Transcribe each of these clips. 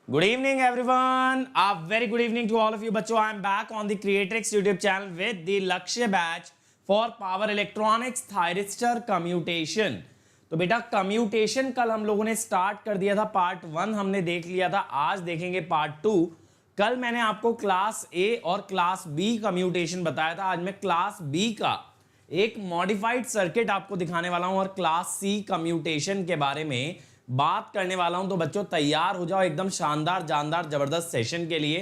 Good evening, everyone. A very good evening to all of you, बच्चों. I am back on the Creatrix YouTube channel with the Lakshya batch for Power Electronics Thyristor Commutation. तो बेटा commutation कल हम लोगों ने start कर दिया था, पार्ट 1 हमने देख लिया था. आज देखेंगे पार्ट 2. कल मैंने आपको क्लास ए और क्लास बी कम्यूटेशन बताया था. आज मैं क्लास बी का एक मॉडिफाइड सर्किट आपको दिखाने वाला हूं और क्लास सी कम्यूटेशन के बारे में बात करने वाला हूं. तो बच्चों तैयार हो जाओ एकदम शानदार जानदार जबरदस्त सेशन के लिए.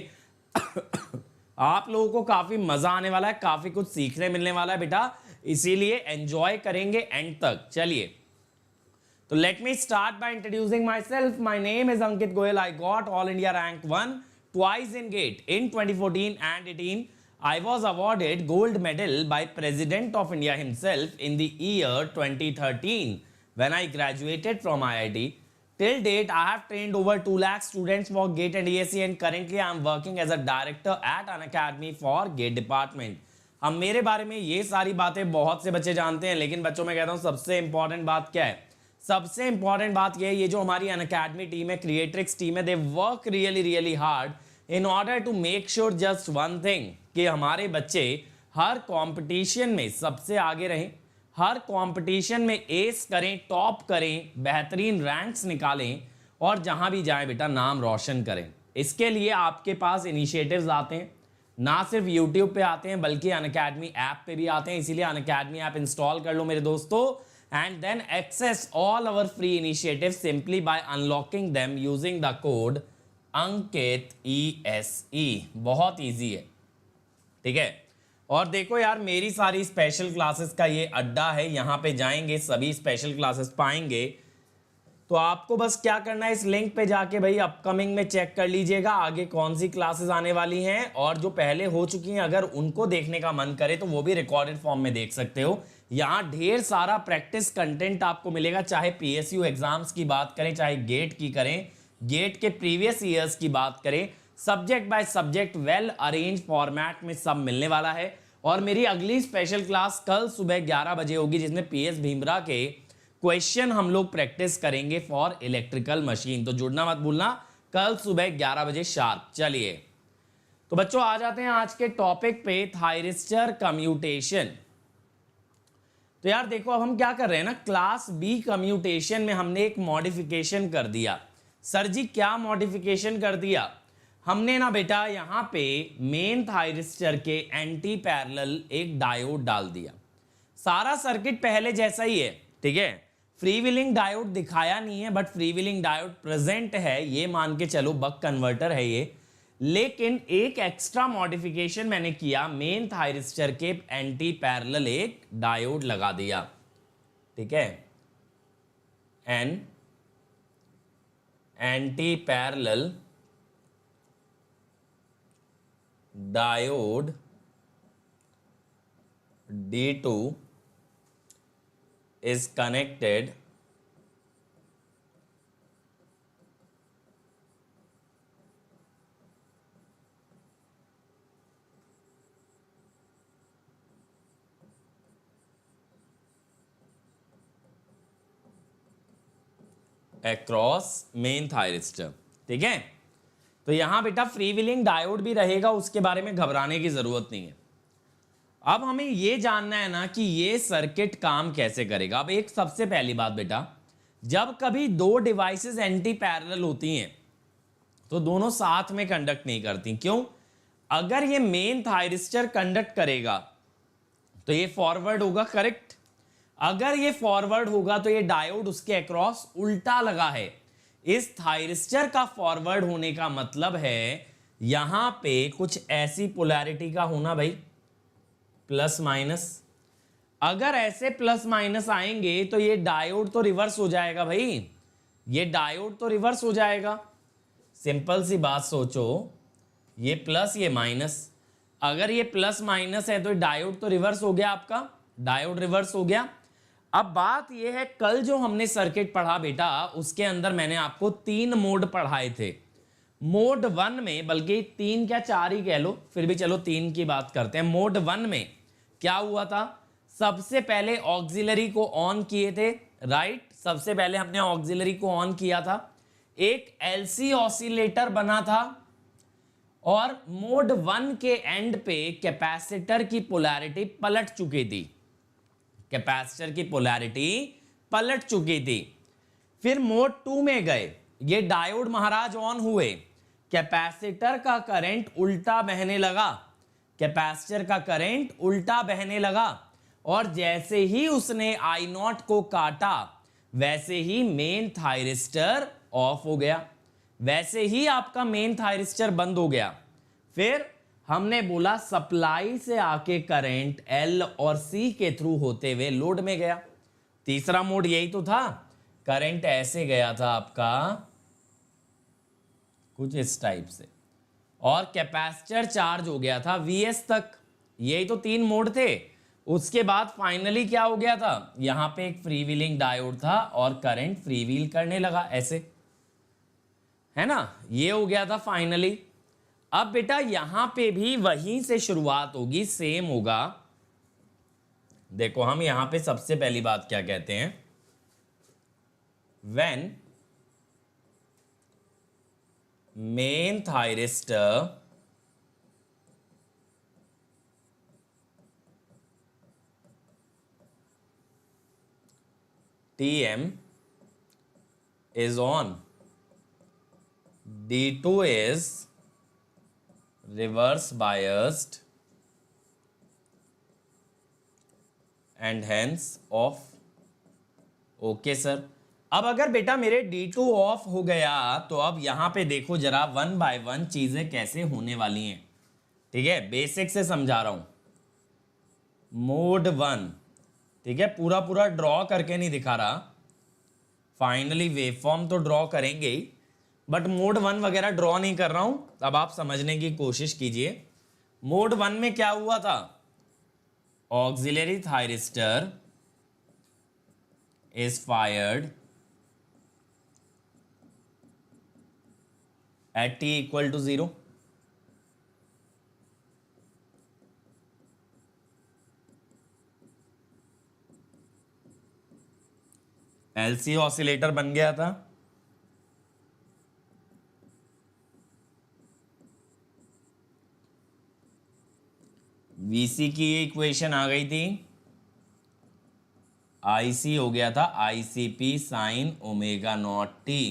आप लोगों को काफी मजा आने वाला है, काफी कुछ सीखने मिलने वाला है बेटा, इसीलिए एंजॉय करेंगे एंड तक. चलिए तो let me start by introducing my self. My name is Ankit Goyal. I got all India rank 1 twice in GATE in 2014 and 18. I was awarded gold medal by President of India himself in the year 2013 when I graduated from IIT. Till date, I have trained over 2 lakh students for GATE and ESE and currently I am working as a director at an academy for GATE department. अब मेरे बारे में ये सारी बातें बहुत से बच्चे जानते हैं, लेकिन बच्चों मैं कहता हूँ सबसे इंपॉर्टेंट बात क्या है? सबसे इंपॉर्टेंट बात ये है, ये जो हमारी अनअकैडमी टीम है, क्रिएट्रिक्स टीम है, they work really hard in order to make sure just one thing कि हमारे बच्चे हर कंपटीशन में सबसे आगे रहें, हर कंपटीशन में एस करें, टॉप करें, बेहतरीन रैंक्स निकालें और जहां भी जाएं बेटा नाम रोशन करें. इसके लिए आपके पास इनिशिएटिव्स आते हैं, ना सिर्फ यूट्यूब पे आते हैं बल्कि अनअकैडमी ऐप पे भी आते हैं. इसीलिए अनअकैडमी ऐप इंस्टॉल कर लो मेरे दोस्तों and then access all our free initiatives simply by unlocking them using the code Ankit ESE. बहुत इजी है, ठीक है. और देखो यार, मेरी सारी स्पेशल क्लासेस का ये अड्डा है, यहाँ पे जाएंगे सभी स्पेशल क्लासेस पाएंगे. तो आपको बस क्या करना है, इस लिंक पे जाके भाई अपकमिंग में चेक कर लीजिएगा आगे कौन सी क्लासेस आने वाली हैं, और जो पहले हो चुकी हैं अगर उनको देखने का मन करे तो वो भी रिकॉर्डेड फॉर्म में देख सकते हो. यहाँ ढेर सारा प्रैक्टिस कंटेंट आपको मिलेगा, चाहे PSU एग्जाम्स की बात करें, चाहे गेट की करें, गेट के प्रीवियस ईयर्स की बात करें, subject by subject well arrange format में सब मिलने वाला है. और मेरी अगली स्पेशल क्लास कल सुबह 11 बजे होगी, जिसमें PS भीमरा के क्वेश्चन हम लोग प्रैक्टिस करेंगे फॉर इलेक्ट्रिकल मशीन. तो जुड़ना मत भूलना, कल सुबह 11 बजे शार्प. चलिए तो बच्चों आ जाते हैं आज के टॉपिक पे, थायरिस्टर कम्यूटेशन. तो यार देखो, अब हम क्या कर रहे हैं ना, क्लास बी कम्यूटेशन में हमने एक मॉडिफिकेशन कर दिया. सर जी क्या मॉडिफिकेशन कर दिया हमने ना बेटा, यहां पे मेन थायरिस्टर के एंटी पैरेलल एक डायोड डाल दिया. सारा सर्किट पहले जैसा ही है, ठीक है. फ्री व्हीलिंग डायोड दिखाया नहीं है, but free wheeling diode present है, ये मान के चलो बक कन्वर्टर है ये. लेकिन एक एक्स्ट्रा मॉडिफिकेशन मैंने किया, मेन थायरिस्टर के एंटी पैरेलल एक डायोड लगा दिया, ठीक है. An anti parallel diode D2 is connected across main thyristor, ठीक है. तो यहां बेटा फ्री व्हीलिंग डायोड भी रहेगा, उसके बारे में घबराने की जरूरत नहीं है. अब हमें यह जानना है ना कि ये सर्किट काम कैसे करेगा. अब एक सबसे पहली बात बेटा, जब कभी दो डिवाइसेस एंटी पैरेलल होती हैं तो दोनों साथ में कंडक्ट नहीं करती. क्यों? अगर ये मेन थायरिस्टर कंडक्ट करेगा तो ये फॉरवर्ड होगा, करेक्ट. अगर ये फॉरवर्ड होगा तो ये डायोड उसके अक्रॉस उल्टा लगा है. इस थायरिस्टर का फॉरवर्ड होने का मतलब है यहां पे कुछ ऐसी पोलैरिटी का होना भाई, प्लस माइनस. अगर ऐसे प्लस माइनस आएंगे तो ये डायोड तो रिवर्स हो जाएगा भाई, ये डायोड तो रिवर्स हो जाएगा. सिंपल सी बात सोचो, ये प्लस ये माइनस, अगर ये प्लस माइनस है तो डायोड तो रिवर्स हो गया, आपका डायोड रिवर्स हो गया. अब बात यह है, कल जो हमने सर्किट पढ़ा बेटा, उसके अंदर मैंने आपको 3 मोड पढ़ाए थे. मोड 1 में, बल्कि 3 क्या 4 ही कह लो, फिर भी चलो 3 की बात करते हैं. मोड 1 में क्या हुआ था, सबसे पहले ऑक्सिलरी को ऑन किए थे, राइट. सबसे पहले हमने ऑक्सिलरी को ऑन किया था. एक एलसी ऑसिलेटर बना था और मोड 1 के एंड पे कैपेसिटर की पोलैरिटी पलट चुकी थी, कैपेसिटर की पोलैरिटी पलट चुकी थी। फिर मोड 2 में गए, ये डायोड महाराज ऑन हुए, कैपेसिटर का करंट उल्टा बहने लगा, कैपेसिटर का करंट उल्टा बहने लगा, और जैसे ही उसने आई नॉट को काटा वैसे ही मेन थायरिस्टर ऑफ हो गया, वैसे ही आपका मेन थायरिस्टर बंद हो गया। फिर हमने बोला सप्लाई से आके करंट एल और सी के थ्रू होते हुए लोड में गया। तीसरा मोड यही तो था, करंट ऐसे गया था आपका कुछ इस टाइप से, और कैपेसिटर चार्ज हो गया था Vs तक। यही तो 3 मोड थे। उसके बाद फाइनली क्या हो गया था, यहां पे एक फ्री व्हीलिंग डायोड था और करंट फ्री व्हील करने लगा ऐसे, है ना, ये हो गया था फाइनली। अब बेटा यहां पे भी वहीं से शुरुआत होगी, सेम होगा। देखो हम यहां पे सबसे पहली बात क्या कहते हैं, when main thyristor TM is on, D2 is reverse biased and hence off। Okay sir. अब अगर बेटा मेरे D2 ऑफ हो गया तो अब यहां पे देखो जरा 1 बाय 1 चीजें कैसे होने वाली हैं, ठीक है, बेसिक से समझा रहा हूं। मोड 1, ठीक है, पूरा पूरा ड्रॉ करके नहीं दिखा रहा, फाइनली वेवफॉर्म तो ड्रॉ करेंगे ही, बट मोड 1 वगैरह ड्रॉ नहीं कर रहा हूं। अब आप समझने की कोशिश कीजिए। मोड 1 में क्या हुआ था, auxiliary thyristor is fired at t equal to 0। LC oscillator बन गया था। वीसी की इक्वेशन आ गई थी, आईसी हो गया था ICP sine omega naught T,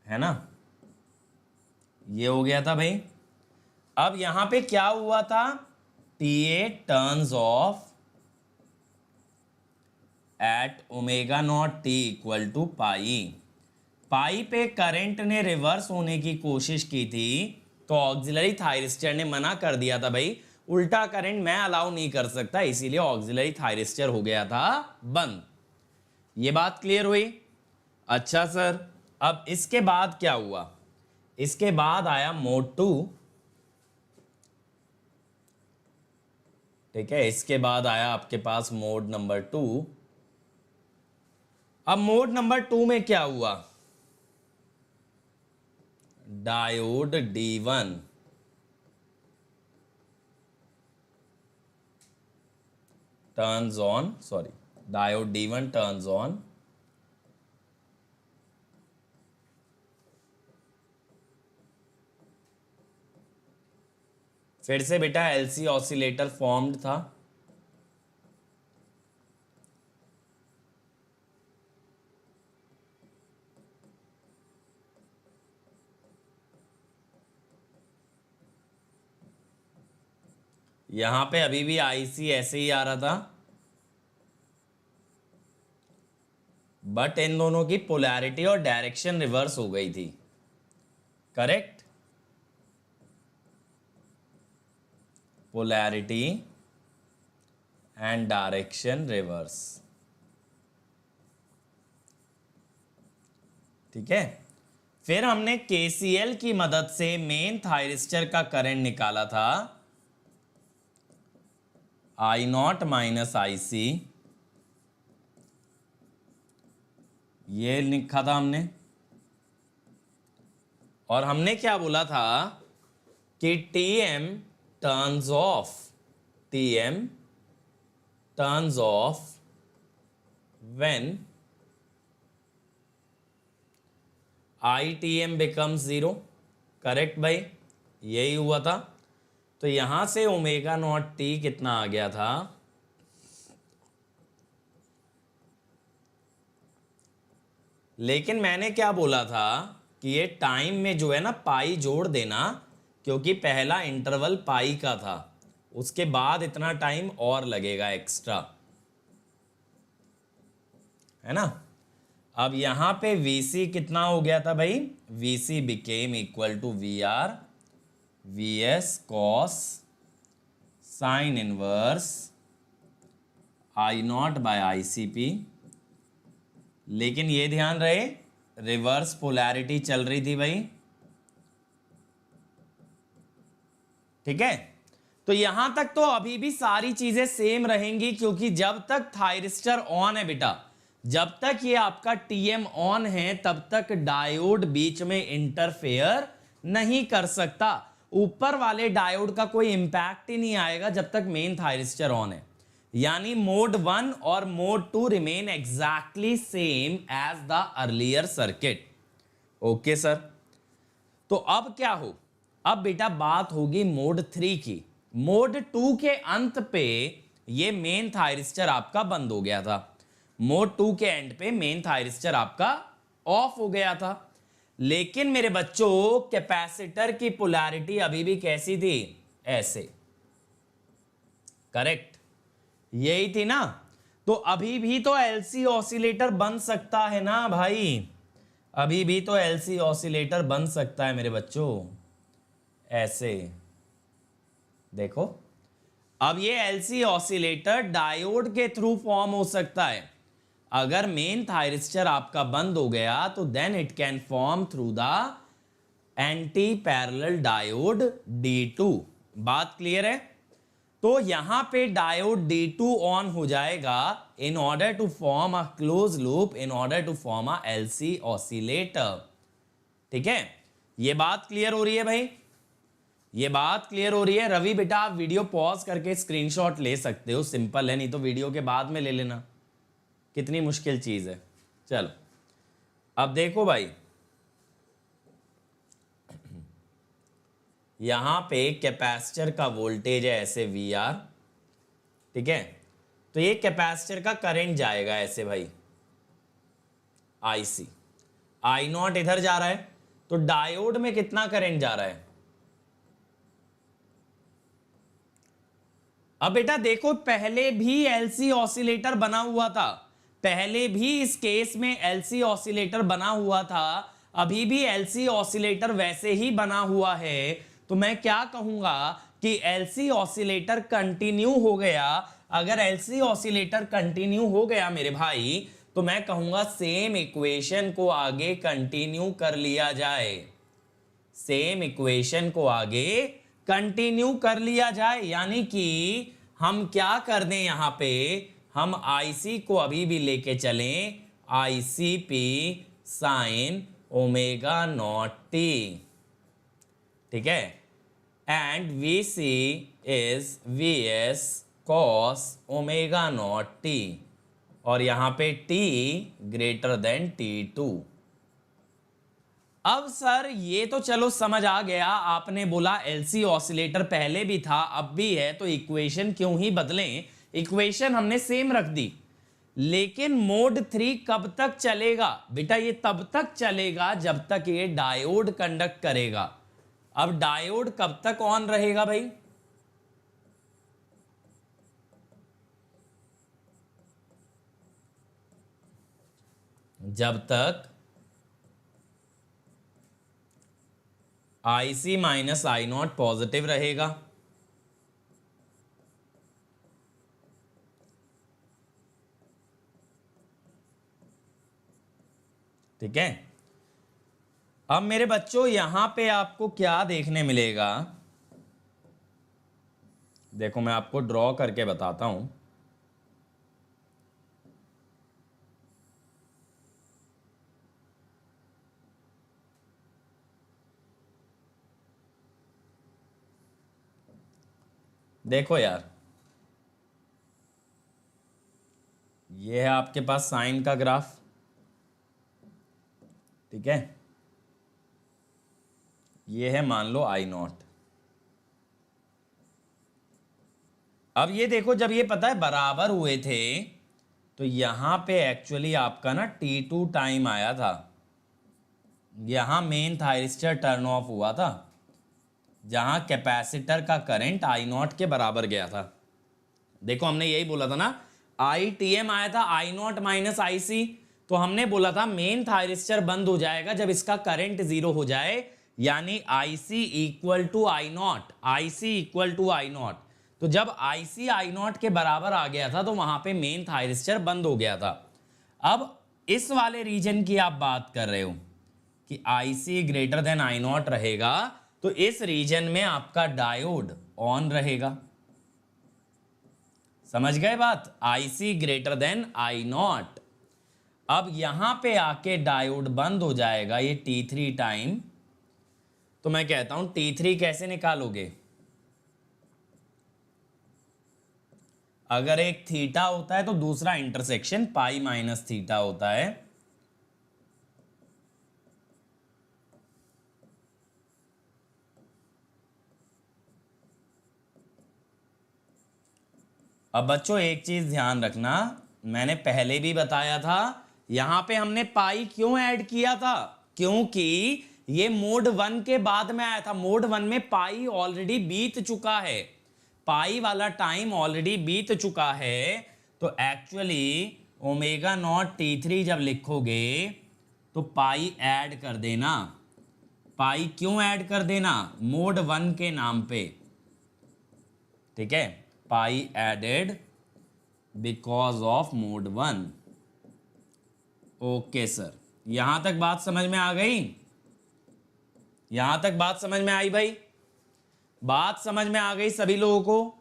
है ना, ये हो गया था भाई। अब यहां पे क्या हुआ था, TA turns off at omega naught t equal to pi. Pi पे करंट ने रिवर्स होने की कोशिश की थी तो ऑक्सिलरी थायरिस्टर ने मना कर दिया था, भाई उल्टा करंट मैं अलाउ नहीं कर सकता, इसीलिए ऑक्सिलरी थायरिस्टर हो गया था बंद। ये बात क्लियर हुई। अच्छा सर, अब इसके बाद क्या हुआ, इसके बाद आया मोड 2, ठीक है, इसके बाद आया आपके पास मोड नंबर 2। अब मोड नंबर 2 में क्या हुआ, diode D1 turns on, sorry, diode D1 turns on, फिर से बेटा एलसी ऑसिलेटर फॉर्म्ड था। यहां पे अभी भी आईसी ऐसे ही आ रहा था, बट इन दोनों की पोलैरिटी और डायरेक्शन रिवर्स हो गई थी, correct, polarity and direction reverse, ठीक है। फिर हमने KCL की मदद से मेन थायरिस्टर का करंट निकाला था, I नॉट माइनस IC, ये लिखा था हमने, और हमने क्या बोला था कि TM turns of, TM turns of when ITM becomes 0, correct भाई, यही हुआ था। तो यहां से ओमेगा नॉट टी कितना आ गया था, लेकिन मैंने क्या बोला था कि ये टाइम में जो है ना पाई जोड़ देना, क्योंकि पहला इंटरवल पाई का था, उसके बाद इतना टाइम और लगेगा एक्स्ट्रा, है ना। अब यहां पे VC कितना हो गया था भाई, VC became equal to VR VS cos sine inverse I0 by ICP। लेकिन ये ध्यान रहे रिवर्स पोलैरिटी चल रही थी भाई, ठीक है। तो यहां तक तो अभी भी सारी चीजें सेम रहेंगी, क्योंकि जब तक थायरिस्टर ऑन है बेटा, जब तक ये आपका TM ऑन है, तब तक डायोड बीच में इंटरफेयर नहीं कर सकता। ऊपर वाले डायोड का कोई इंपैक्ट ही नहीं आएगा जब तक मेन थायरिस्टर ऑन है। यानी मोड 1 और mode 2 remain exactly same as the earlier circuit. Okay sir. तो अब क्या हो, अब बेटा बात होगी मोड 3 की। मोड 2 के अंत पे ये मेन थायरिस्टर आपका बंद हो गया था, मोड 2 के एंड पे मेन थायरिस्टर आपका ऑफ हो गया था। लेकिन मेरे बच्चों कैपेसिटर की पोलैरिटी अभी भी कैसी थी, ऐसे, करेक्ट, यही थी ना। तो अभी भी तो LC ऑसिलेटर बन सकता है ना भाई, अभी भी तो LC ऑसिलेटर बन सकता है मेरे बच्चों, ऐसे देखो। अब ये LC ऑसिलेटर डायोड के थ्रू फॉर्म हो सकता है। अगर मेन थायरिस्टर आपका बंद हो गया तो then it can form through the anti parallel diode D2। बात क्लियर है। तो यहां पे डायोड D2 ऑन हो जाएगा in order to form a close loop, in order to form a LC oscillator. ठीक है, ये बात क्लियर हो रही है भाई, ये बात क्लियर हो रही है। रवि बेटा आप वीडियो पॉज करके स्क्रीनशॉट ले सकते हो, सिंपल है, नहीं तो वीडियो के बाद में ले लेना, कितनी मुश्किल चीज है। चलो अब देखो भाई, यहां पे कैपेसिटर का वोल्टेज है ऐसे VR, ठीक है। तो ये कैपेसिटर का करंट जाएगा ऐसे भाई IC, I0 इधर जा रहा है, तो डायोड में कितना करंट जा रहा है। अब बेटा देखो पहले भी LC ऑसिलेटर बना हुआ था, पहले भी इस केस में LC ऑसिलेटर बना हुआ था, अभी भी LC ऑसिलेटर वैसे ही बना हुआ है। तो मैं क्या कहूंगा कि LC ऑसिलेटर कंटिन्यू हो गया। अगर LC ऑसिलेटर कंटिन्यू हो गया मेरे भाई, तो मैं कहूंगा सेम इक्वेशन को आगे कंटिन्यू कर लिया जाए, सेम इक्वेशन को आगे कंटिन्यू कर लिया जाए। यानी कि हम क्या कर दें, यहां पे हम IC को अभी भी लेके चलें ICP sine omega naught T, ठीक है, and VC is VS cos omega naught T, और यहां पे T ग्रेटर देन T2। अब सर ये तो चलो समझ आ गया, आपने बोला LC ऑसिलेटर पहले भी था अब भी है, तो इक्वेशन क्यों ही बदलें, इक्वेशन हमने सेम रख दी। लेकिन मोड 3 कब तक चलेगा बेटा, ये तब तक चलेगा जब तक ये डायोड कंडक्ट करेगा। अब डायोड कब तक ऑन रहेगा भाई, जब तक IC माइनस I0 पॉजिटिव रहेगा। ठीक है, अब मेरे बच्चों यहां पे आपको क्या देखने मिलेगा, देखो मैं आपको ड्रॉ करके बताता हूं। देखो यार, ये है आपके पास साइन का ग्राफ, ठीक है। ये है मान लो आई नॉट। अब ये देखो, जब ये पता है बराबर हुए थे तो यहां पे एक्चुअली आपका ना T2 टाइम आया था, यहां मेन थायरिस्टर टर्न ऑफ हुआ था, जहां कैपेसिटर का करंट आई नॉट के बराबर गया था। देखो हमने यही बोला था ना, आई टी एम आया था आई नॉट माइनस आई सी, तो हमने बोला था मेन थायरिस्टर बंद हो जाएगा जब इसका करंट जीरो हो जाए, यानी I C equal to I naught, I C equal to I naught. तो जब आई सी आई नॉट के बराबर आ गया था तो वहां पे मेन थायरिस्टर बंद हो गया था। अब इस वाले रीजन की आप बात कर रहे हो कि आई सी ग्रेटर देन आई नॉट रहेगा, तो इस रीजन में आपका डायोड ऑन रहेगा। समझ गए बात? आई सी ग्रेटर देन आई नॉट। अब यहां पे आके डायोड बंद हो जाएगा ये T3 टाइम। तो मैं कहता हूं T3 कैसे निकालोगे? अगर एक थीटा होता है तो दूसरा इंटरसेक्शन पाई माइनस थीटा होता है। अब बच्चों एक चीज ध्यान रखना, मैंने पहले भी बताया था, यहां पे हमने पाई क्यों ऐड किया था? क्योंकि ये मोड 1 के बाद में आया था। मोड 1 में पाई ऑलरेडी बीत चुका है, पाई वाला टाइम ऑलरेडी बीत चुका है। तो एक्चुअली ओमेगा नॉट T3 जब लिखोगे तो पाई ऐड कर देना। पाई क्यों ऐड कर देना? मोड 1 के नाम पे, ठीक है। Pi added because of mode 1। Okay sir, यहां तक बात समझ में आ गई? यहां तक बात समझ में आई भाई? बात समझ में आ गई सभी लोगों को?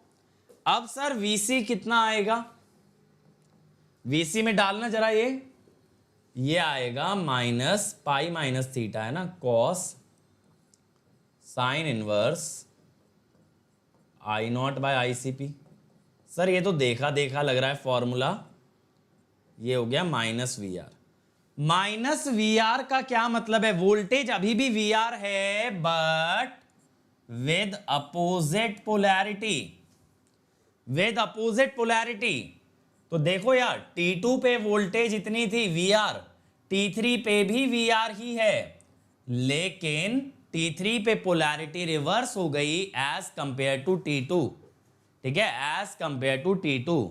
अब सर वीसी कितना आएगा? वीसी में डालना जरा, ये आएगा माइनस पाई माइनस थीटा है ना, cos sine inverse I naught by I C P. Sir ये तो देखा देखा लग रहा है फॉर्मूला। ये हो गया minus V R. Minus V R का क्या मतलब है? वोल्टेज अभी भी वी आर है but with opposite polarity, with opposite polarity. तो देखो यार, T2 पे वोल्टेज इतनी थी वी आर, T3 पे भी वी आर ही है, लेकिन T3 पे पोलैरिटी रिवर्स हो गई एज कंपेयर टू T2, ठीक है, एज कंपेयर टू T2।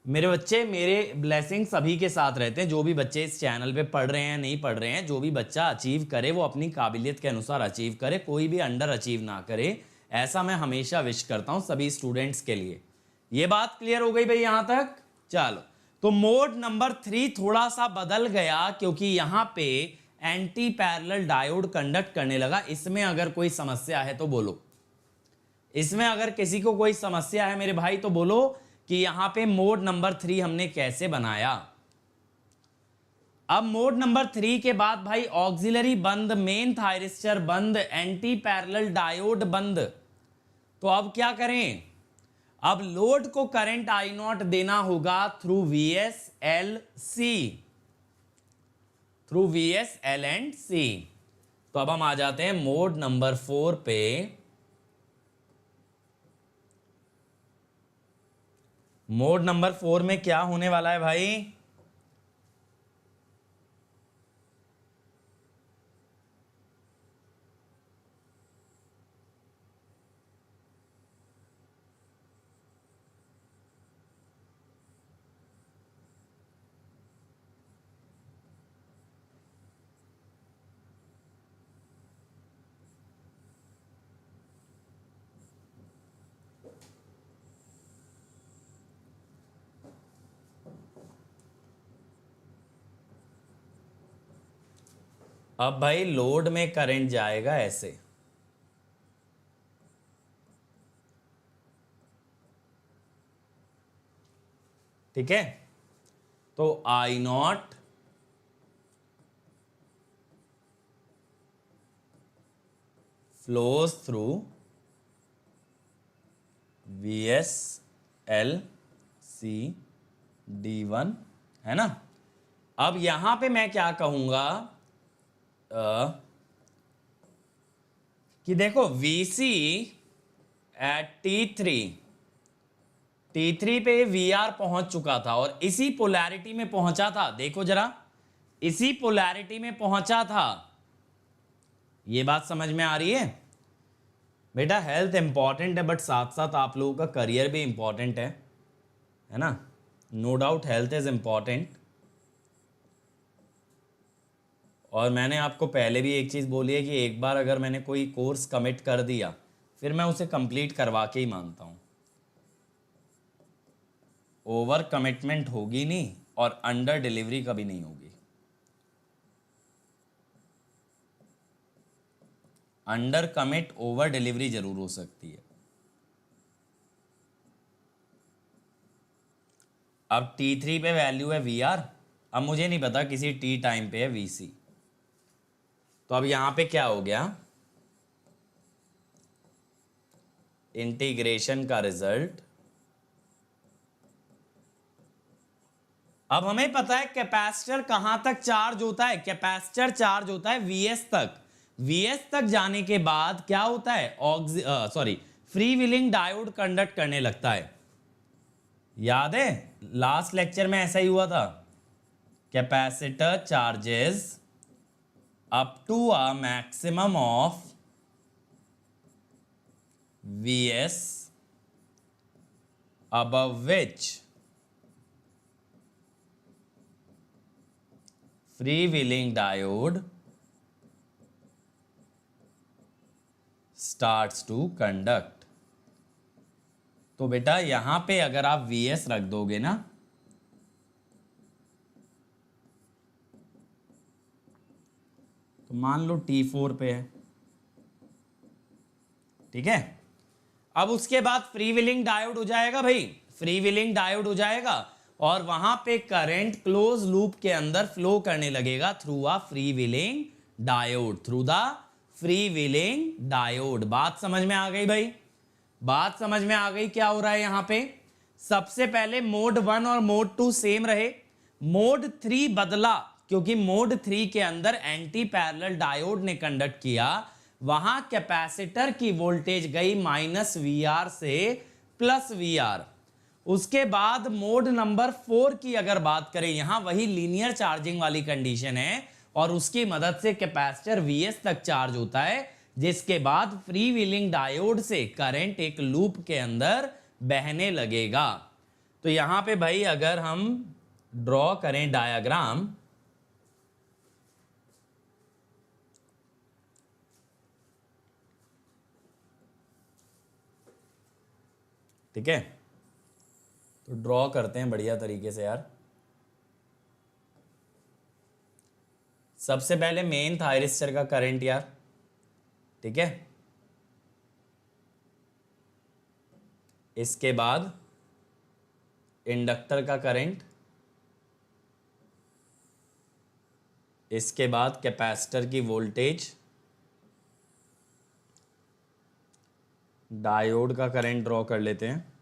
मेरे बच्चे, मेरे ब्लेसिंग सभी के साथ रहते हैं, जो भी बच्चे इस चैनल पे पढ़ रहे हैं नहीं पढ़ रहे हैं, जो भी बच्चा अचीव करे वो अपनी काबिलियत के अनुसार अचीव करे, कोई भी अंडर अचीव ना करे, ऐसा मैं हमेशा विश करता हूं सभी स्टूडेंट्स के लिए। ये बात क्लियर हो गई भाई यहां तक? चलो, तो मोड नंबर 3 थोड़ा सा बदल गया क्योंकि यहां पे एंटी पैरेलल डायोड कंडक्ट करने लगा। इसमें अगर कोई समस्या है तो बोलो, इसमें अगर किसी को कोई समस्या है मेरे भाई तो बोलो कि यहां पे मोड नंबर 3 हमने कैसे बनाया। अब मोड नंबर 3 के बाद भाई ऑक्सिलरी बंद, मेन थायरिस्टर बंद, एंटी पैरेलल डायोड बंद। तो अब क्या करें? अब लोड को करंट आई नॉट देना होगा through VS L C, through VS L and C। तो अब हम आ जाते हैं मोड नंबर 4 पे। मोड नंबर 4 में क्या होने वाला है भाई? अब भाई लोड में करंट जाएगा ऐसे, ठीक है। तो I naught flows through VS L C D1, है ना। अब यहां पे मैं क्या कहूंगा कि देखो VC एट T3 पे VR पहुंच चुका था और इसी पोलैरिटी में पहुंचा था, देखो जरा, इसी पोलैरिटी में पहुंचा था। ये बात समझ में आ रही है बेटा? हेल्थ इंपॉर्टेंट है बट साथ साथ आप लोगों का करियर भी इंपॉर्टेंट है ना। No doubt health is important. और मैंने आपको पहले भी एक चीज़ बोली है कि एक बार अगर मैंने कोई कोर्स कमिट कर दिया फिर मैं उसे कंप्लीट करवा के ही मानता हूँ। ओवर कमिटमेंट होगी नहीं और अंडर डिलीवरी कभी नहीं होगी। अंडर कमिट ओवर डिलीवरी जरूर हो सकती है। अब T3 पे वैल्यू है VR, अब मुझे नहीं पता किसी T टाइम पे है VC। तो अब यहां पे क्या हो गया, इंटीग्रेशन का रिजल्ट। अब हमें पता है कैपेसिटर कहां तक चार्ज होता है, कैपेसिटर चार्ज होता है Vs तक। Vs तक जाने के बाद क्या होता है, फ्री व्हीलिंग डायोड कंडक्ट करने लगता है। याद है लास्ट लेक्चर में ऐसा ही हुआ था, capacitor charges up to a maximum of Vs above which freewheeling diode starts to conduct। तो बेटा यहां पे अगर आप Vs रख दोगे ना, तो मान लो T4 पे है, ठीक है। अब उसके बाद फ्री व्हीलिंग डायोड हो जाएगा भाई, फ्री व्हीलिंग डायोड हो जाएगा और वहां पे करंट क्लोज लूप के अंदर फ्लो करने लगेगा through a free wheeling diode, through the free wheeling diode. बात समझ में आ गई भाई? बात समझ में आ गई क्या हो रहा है यहां पे? सबसे पहले मोड 1 और मोड 2 सेम रहे, मोड 3 बदला क्योंकि मोड 3 के अंदर एंटी पैरेलल डायोड ने कंडक्ट किया, वहां कैपेसिटर की वोल्टेज गई -VR से +VR। उसके बाद मोड नंबर 4 की अगर बात करें, यहां वही लीनियर चार्जिंग वाली कंडीशन है और उसकी मदद से कैपेसिटर Vs तक चार्ज होता है, जिसके बाद फ्री व्हीलिंग डायोड से करंट एक लूप के अंदर बहने लगेगा। तो यहां पे भाई अगर हम ड्रॉ करें डायग्राम, ठीक है, तो ड्रॉ करते हैं बढ़िया तरीके से यार। सबसे पहले मेन थायरिस्टर का करंट यार, ठीक है, इसके बाद इंडक्टर का करंट, इसके बाद कैपेसिटर की वोल्टेज, डायोड का करंट ड्रॉ कर लेते हैं,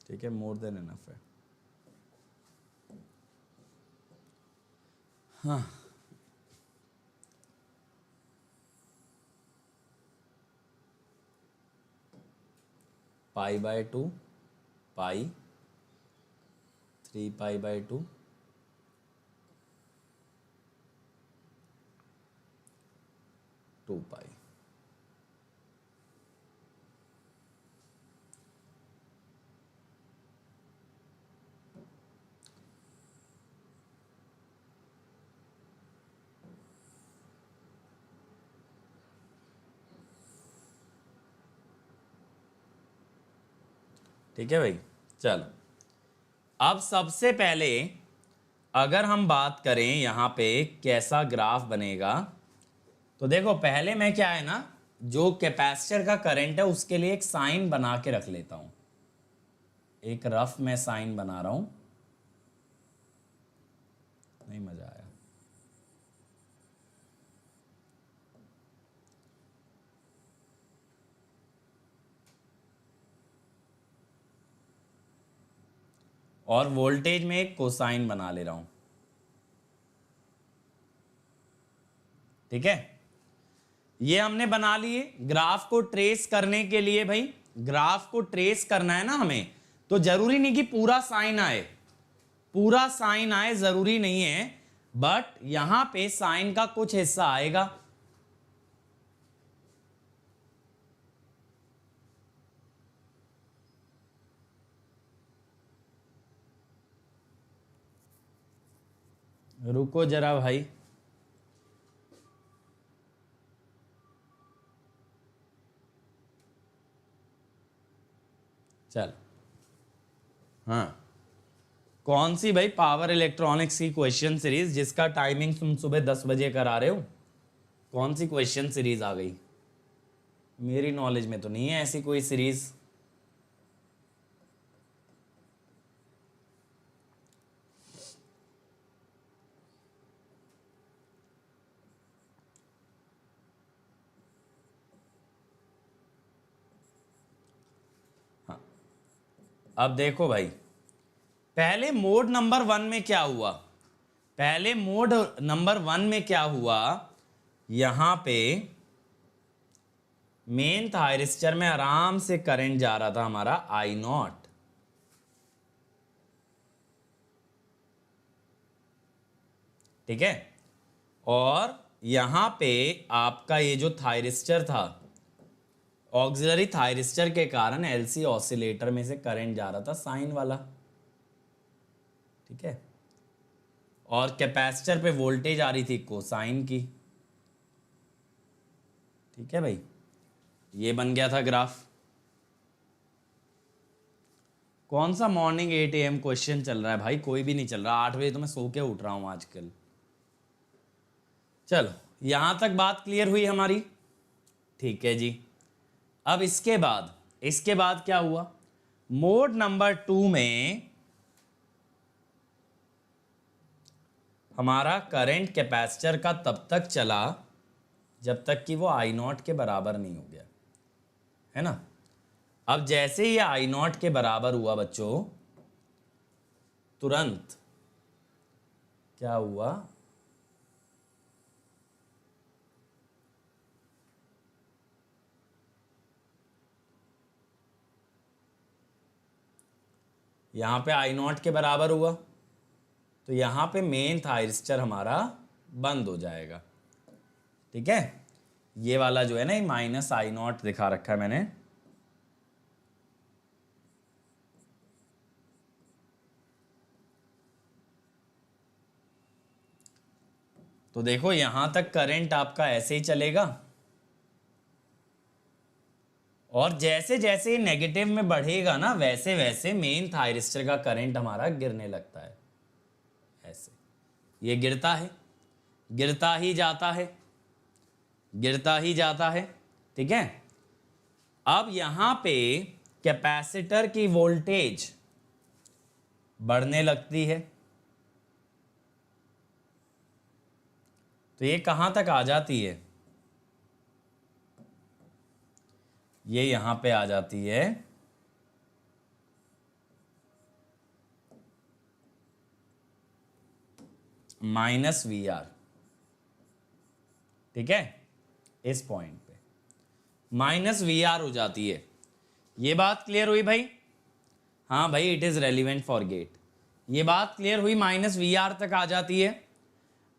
ठीक है, मोर देन इनफ है। हाँ, π/2 पाई 3π/2 2π। ठीक है भाई, चलो अब सबसे पहले अगर हम बात करें यहां पे कैसा ग्राफ बनेगा, तो देखो पहले मैं क्या है ना, जो कैपेसिटर का करंट है उसके लिए एक साइन बना के रख लेता हूं, एक रफ में साइन बना रहा हूं, नहीं मजा आया। और वोल्टेज में एक कोसाइन बना ले रहा हूं, ठीक है। ये हमने बना लिए। ग्राफ को ट्रेस करने के लिए भाई, ग्राफ को ट्रेस करना है ना हमें, तो जरूरी नहीं कि पूरा साइन आए, पूरा साइन आए जरूरी नहीं है, बट यहां पे साइन का कुछ हिस्सा आएगा। रुको जरा भाई, चल। हाँ, कौन सी भाई पावर इलेक्ट्रॉनिक्स की क्वेश्चन सीरीज जिसका टाइमिंग तुम सुबह 10 बजे करा रहे हो? कौन सी क्वेश्चन सीरीज आ गई? मेरी नॉलेज में तो नहीं है ऐसी कोई सीरीज। हाँ, अब देखो भाई, पहले मोड नंबर 1 में क्या हुआ? पहले मोड नंबर 1 में क्या हुआ? यहां पे मेन थायरिस्टर में आराम से करंट जा रहा था हमारा I0, ठीक है। और यहां पे आपका ये जो थायरिस्टर था, ऑक्सिलरी थायरिस्टर के कारण एलसी ऑसिलेटर में से करंट जा रहा था साइन वाला, ठीक है। और कैपेसिटर पे वोल्टेज आ रही थी कोसाइन की, ठीक है भाई। ये बन गया था ग्राफ। कौन सा मॉर्निंग 8 AM क्वेश्चन चल रहा है भाई? कोई भी नहीं चल रहा। 8 बजे तो मैं सो के उठ रहा हूं आजकल। चलो, यहां तक बात क्लियर हुई हमारी, ठीक है जी। अब इसके बाद क्या हुआ? मोड नंबर 2 में हमारा करंट कैपेसिटर का तब तक चला जब तक कि वो I0 के बराबर नहीं हो गया, है ना। अब जैसे ही I0 के बराबर हुआ बच्चों, तुरंत क्या हुआ? यहां पे I0 के बराबर हुआ तो यहां पे मेन थायरिस्टर हमारा बंद हो जाएगा, ठीक है। ये वाला जो है ना, ये -I0 दिखा रखा है मैंने, तो देखो यहां तक करंट आपका ऐसे ही चलेगा, और जैसे जैसे नेगेटिव में बढ़ेगा ना, वैसे वैसे मेन थायरिस्टर का करंट हमारा गिरने लगता है। ऐसे ये गिरता है, गिरता ही जाता है, गिरता ही जाता है, ठीक है। अब यहां पे कैपेसिटर की वोल्टेज बढ़ने लगती है, तो ये कहां तक आ जाती है? ये यहां पे आ जाती है -VR, ठीक है। इस पॉइंट पे -VR हो जाती है। ये बात क्लियर हुई भाई? हाँ भाई, it is relevant for GATE. ये बात क्लियर हुई, -VR तक आ जाती है।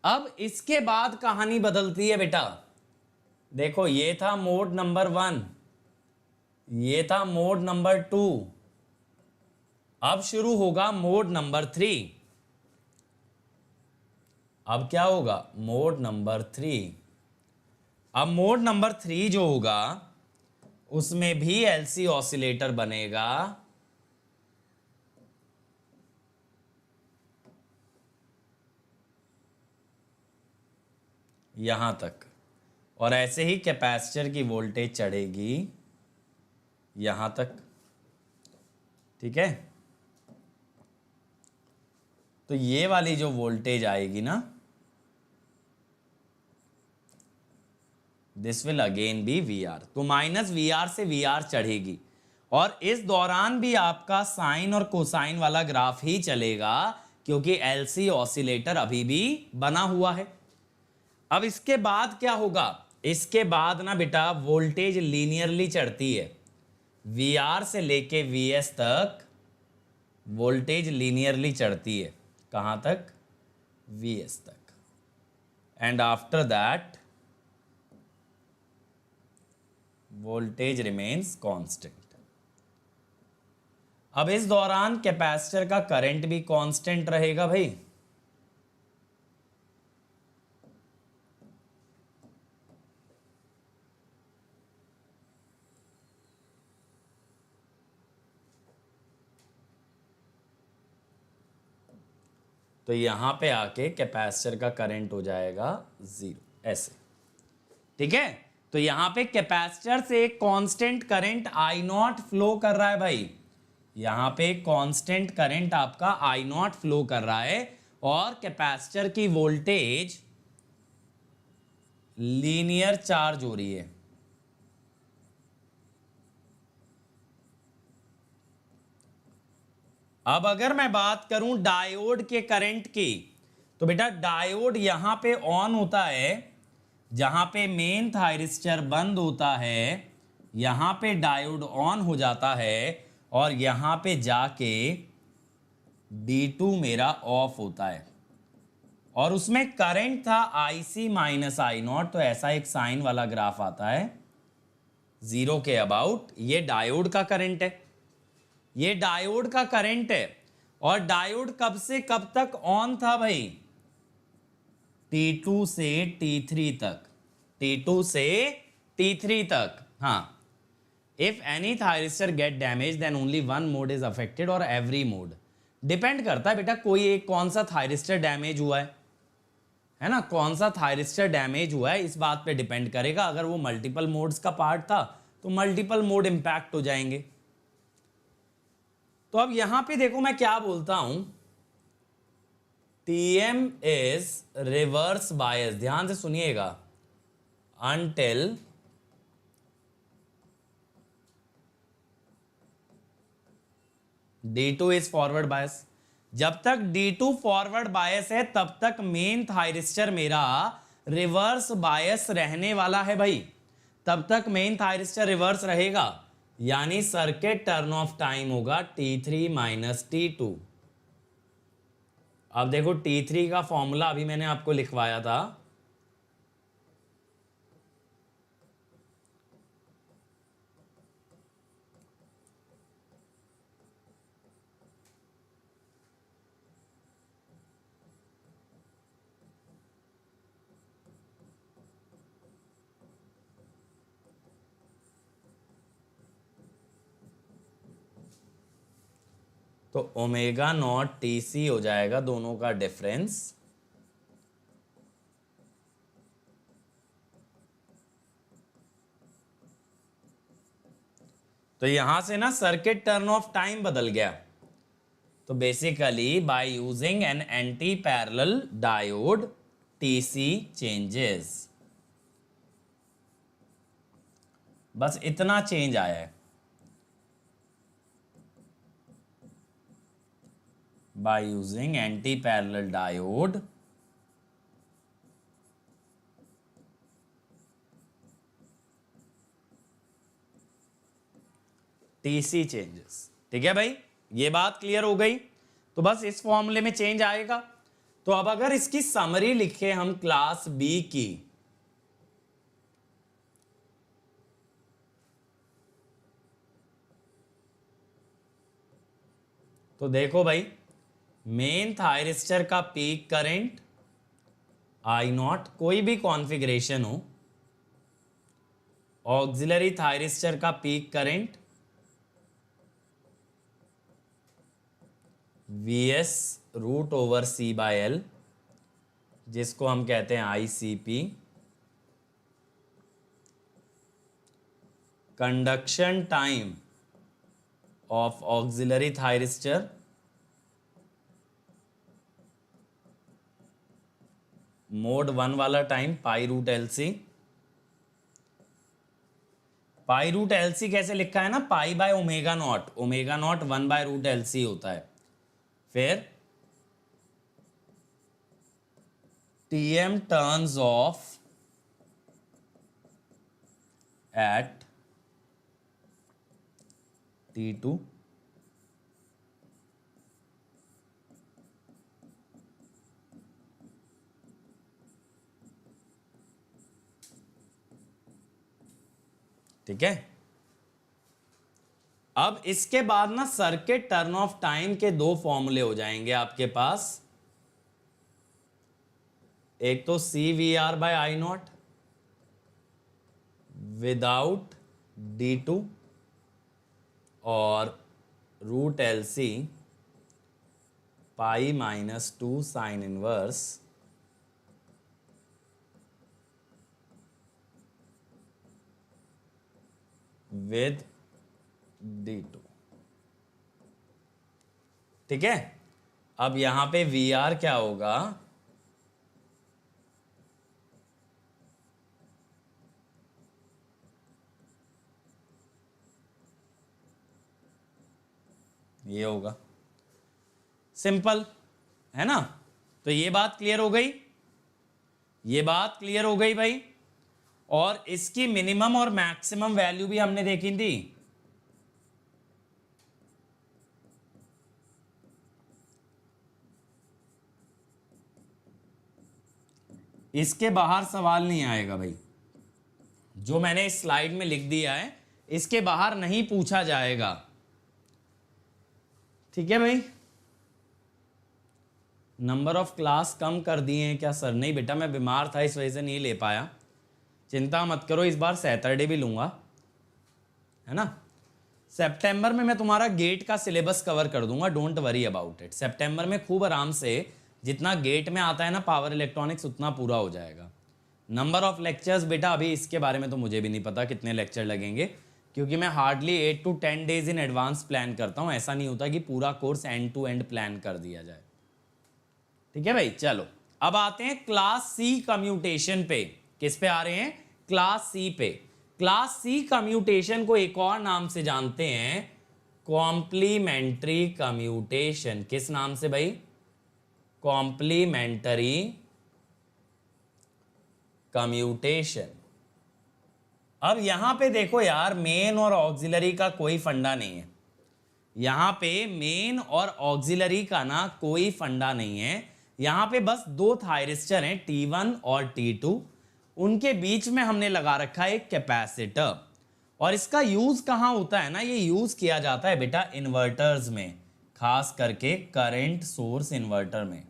अब इसके बाद कहानी बदलती है बेटा। देखो, ये था मोड नंबर 1, ये था मोड नंबर 2, अब शुरू होगा मोड नंबर 3। अब क्या होगा? Mode number 3। अब मोड नंबर 3 जो होगा उसमें भी एलसी ऑसिलेटर बनेगा, यहां तक, और ऐसे ही कैपेसिटर की वोल्टेज चढ़ेगी यहां तक, ठीक है। तो ये वाली जो वोल्टेज आएगी ना, this will again be VR। तो -VR से VR चढ़ेगी, और इस दौरान भी आपका साइन और कोसाइन वाला ग्राफ ही चलेगा, क्योंकि एलसी ऑसिलेटर अभी भी बना हुआ है। अब इसके बाद क्या होगा, इसके बाद ना बेटा वोल्टेज लीनियरली चढ़ती है, वीआर से लेके वीएस तक वोल्टेज लीनियरली चढ़ती है। कहां तक, वीएस तक। And after that voltage remains constant. अब इस दौरान कैपेसिटर का करंट भी कांस्टेंट रहेगा भाई। तो यहां पे आके कैपेसिटर का करंट हो जाएगा 0, ऐसे। ठीक है, तो यहां पे कैपेसिटर से एक constant current I not flow कर रहा है भाई। यहां पे कांस्टेंट करंट आपका आई नॉट फ्लो कर रहा है, और कैपेसिटर की वोल्टेज लीनियर चार्ज हो रही है। अब अगर मैं बात करूं डायोड के करंट की, तो बेटा डायोड यहां पे ऑन होता है, जहां पे मेन थायरिस्टर बंद होता है, यहां पे डायोड ऑन हो जाता है, और यहां पे जाके D2 मेरा ऑफ होता है, और उसमें करंट था IC माइनस आई नॉट। तो ऐसा एक साइन वाला ग्राफ आता है 0 के अबाउट। ये डायोड का करंट है, ये डायोड का करंट है। और डायोड कब से कब तक ऑन था भाई, T2 से T3 तक, T2 से T3 तक। हाँ, if any thyristor gate damage then only one mode is affected और एवरी मोड। डिपेंड करता है बेटा कोई एक कौन सा थायरिस्टर डैमेज हुआ है ना, कौन सा थायरिस्टर डैमेज हुआ है इस बात पे डिपेंड करेगा। अगर वो मल्टीपल मोड्स का पार्ट था तो मल्टीपल मोड इंपैक्ट हो जाएंगे। तो अब यहां पे देखो मैं क्या बोलता हूं, TM इज रिवर्स बायस। ध्यान से सुनिएगा, until D2 is forward bias. जब तक D2 फॉरवर्ड बायस है तब तक मेन थायरिस्टर मेरा रिवर्स बायस रहने वाला है भाई। तब तक मेन थायरिस्टर रिवर्स रहेगा, यानी सर्किट टर्न ऑफ टाइम होगा T3 माइनस T2। अब देखो T3 का फॉर्मूला अभी मैंने आपको लिखवाया था, तो ओमेगा नॉट TC हो जाएगा दोनों का डिफरेंस। तो यहां से ना सर्किट टर्न ऑफ टाइम बदल गया। तो basically by using an anti parallel diode TC changes, बस इतना चेंज आया है। By using anti parallel diode TC changes. ठीक है भाई, ये बात क्लियर हो गई। तो बस इस फॉर्मूले में चेंज आएगा। तो अब अगर इसकी समरी लिखे हम क्लास बी की, तो देखो भाई मेन थायरिस्टर का पीक करंट आई नॉट, कोई भी कॉन्फ़िगरेशन हो, ऑक्सिलरी थायरिस्टर का peak current VS root over C/L, जिसको हम कहते हैं ICP। Conduction time of auxiliary thyristor mode 1 वाला time pi root LC। Pi root L C कैसे लिखा है ना, pi by omega naught, omega naught 1/√LC होता है। फिर TM turns off eight T2 ठीक है। अब इसके बाद ना सर्किट टर्न ऑफ टाइम के दो फॉर्मूले हो जाएंगे आपके पास, एक तो CVR/I0 विदाउट D2 और √LC pi -2 sine inverse with D2। ठीक है। अब यहां पे VR क्या होगा, ये होगा, सिंपल है ना। तो ये बात क्लियर हो गई, ये बात क्लियर हो गई भाई। और इसकी मिनिमम और मैक्सिमम वैल्यू भी हमने देखी थी। इसके बाहर सवाल नहीं आएगा भाई, जो मैंने इस स्लाइड में लिख दिया है इसके बाहर नहीं पूछा जाएगा। ठीक है भाई। नंबर ऑफ क्लास कम कर दिए हैं क्या सर? नहीं बेटा, मैं बीमार था इस वजह से नहीं ले पाया, चिंता मत करो, इस बार सैटरडे भी लूंगा, है ना। सितंबर में मैं तुम्हारा गेट का सिलेबस कवर कर दूंगा, डोंट वरी अबाउट इट। सितंबर में खूब आराम से जितना गेट में आता है ना पावर इलेक्ट्रॉनिक्स उतना पूरा हो जाएगा। नंबर ऑफ लेक्चर्स बेटा अभी इसके बारे में तो मुझे भी नहीं पता कितने लेक्चर लगेंगे, क्योंकि मैं hardly 8 to 10 days in advance plan करता हूँ। ऐसा नहीं होता कि पूरा course end to end plan कर दिया जाए। ठीक है भाई, चलो अब आते हैं क्लास सी कम्यूटेशन पे। किस पे आ रहे हैं? क्लास सी पे। क्लास सी कम्यूटेशन को एक और नाम से जानते हैं, कॉम्प्लीमेंट्री कम्यूटेशन। किस नाम से भाई? Complementary commutation. अब यहां पे देखो यार, मेन और ऑक्सिलरी का कोई फंडा नहीं है। यहां पे मेन और ऑक्सिलरी का ना कोई फंडा नहीं है। यहां पे बस दो थायरिस्टर हैं, T1 और T2, उनके बीच में हमने लगा रखा है एक कैपेसिटर। और इसका यूज कहां होता है ना, ये यूज किया जाता है बेटा इन्वर्टर्स में, खास करके करंट सोर्स इन्वर्टर में।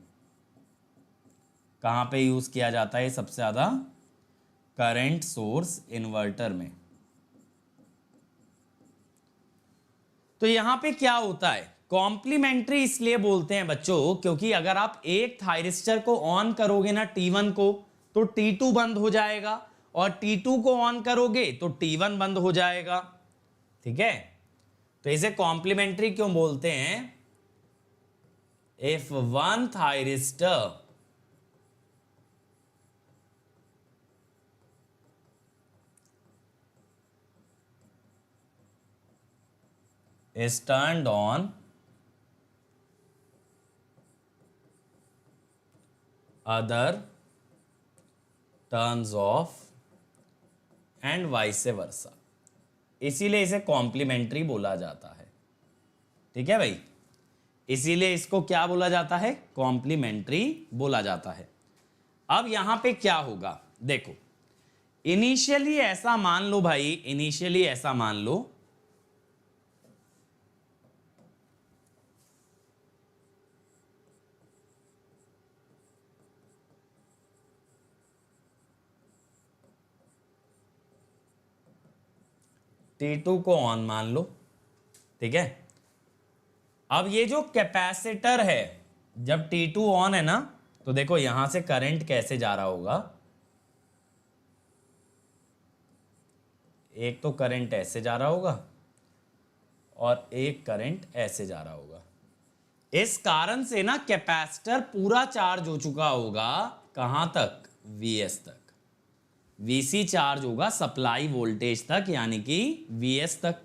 कहां पे यूज किया जाता है सबसे ज्यादा? करंट सोर्स इन्वर्टर में। तो यहां पे क्या होता है, कॉम्प्लीमेंट्री इसलिए बोलते हैं बच्चों क्योंकि अगर आप एक थायरिस्टर को ऑन करोगे ना T1 को, तो T2 बंद हो जाएगा, और T2 को ऑन करोगे तो T1 बंद हो जाएगा। ठीक है, तो इसे कॉम्प्लीमेंट्री क्यों बोलते हैं? If one thyristor is turned on, other turns off and vice versa, इसीलिए इसे कॉम्प्लीमेंट्री बोला जाता है। ठीक है भाई, इसीलिए इसको क्या बोला जाता है? कॉम्प्लीमेंट्री बोला जाता है। अब यहां पे क्या होगा देखो, इनिशियली ऐसा मान लो भाई, इनिशियली ऐसा मान लो T2 को ऑन मान लो। ठीक है, अब ये जो कैपेसिटर है, जब T2 ऑन है ना, तो देखो यहां से करंट कैसे जा रहा होगा। एक तो करंट ऐसे जा रहा होगा और एक करंट ऐसे जा रहा होगा। इस कारण से ना कैपेसिटर पूरा चार्ज हो चुका होगा, कहां तक? Vs तक। VC चार्ज होगा सप्लाई वोल्टेज तक यानी कि VS तक।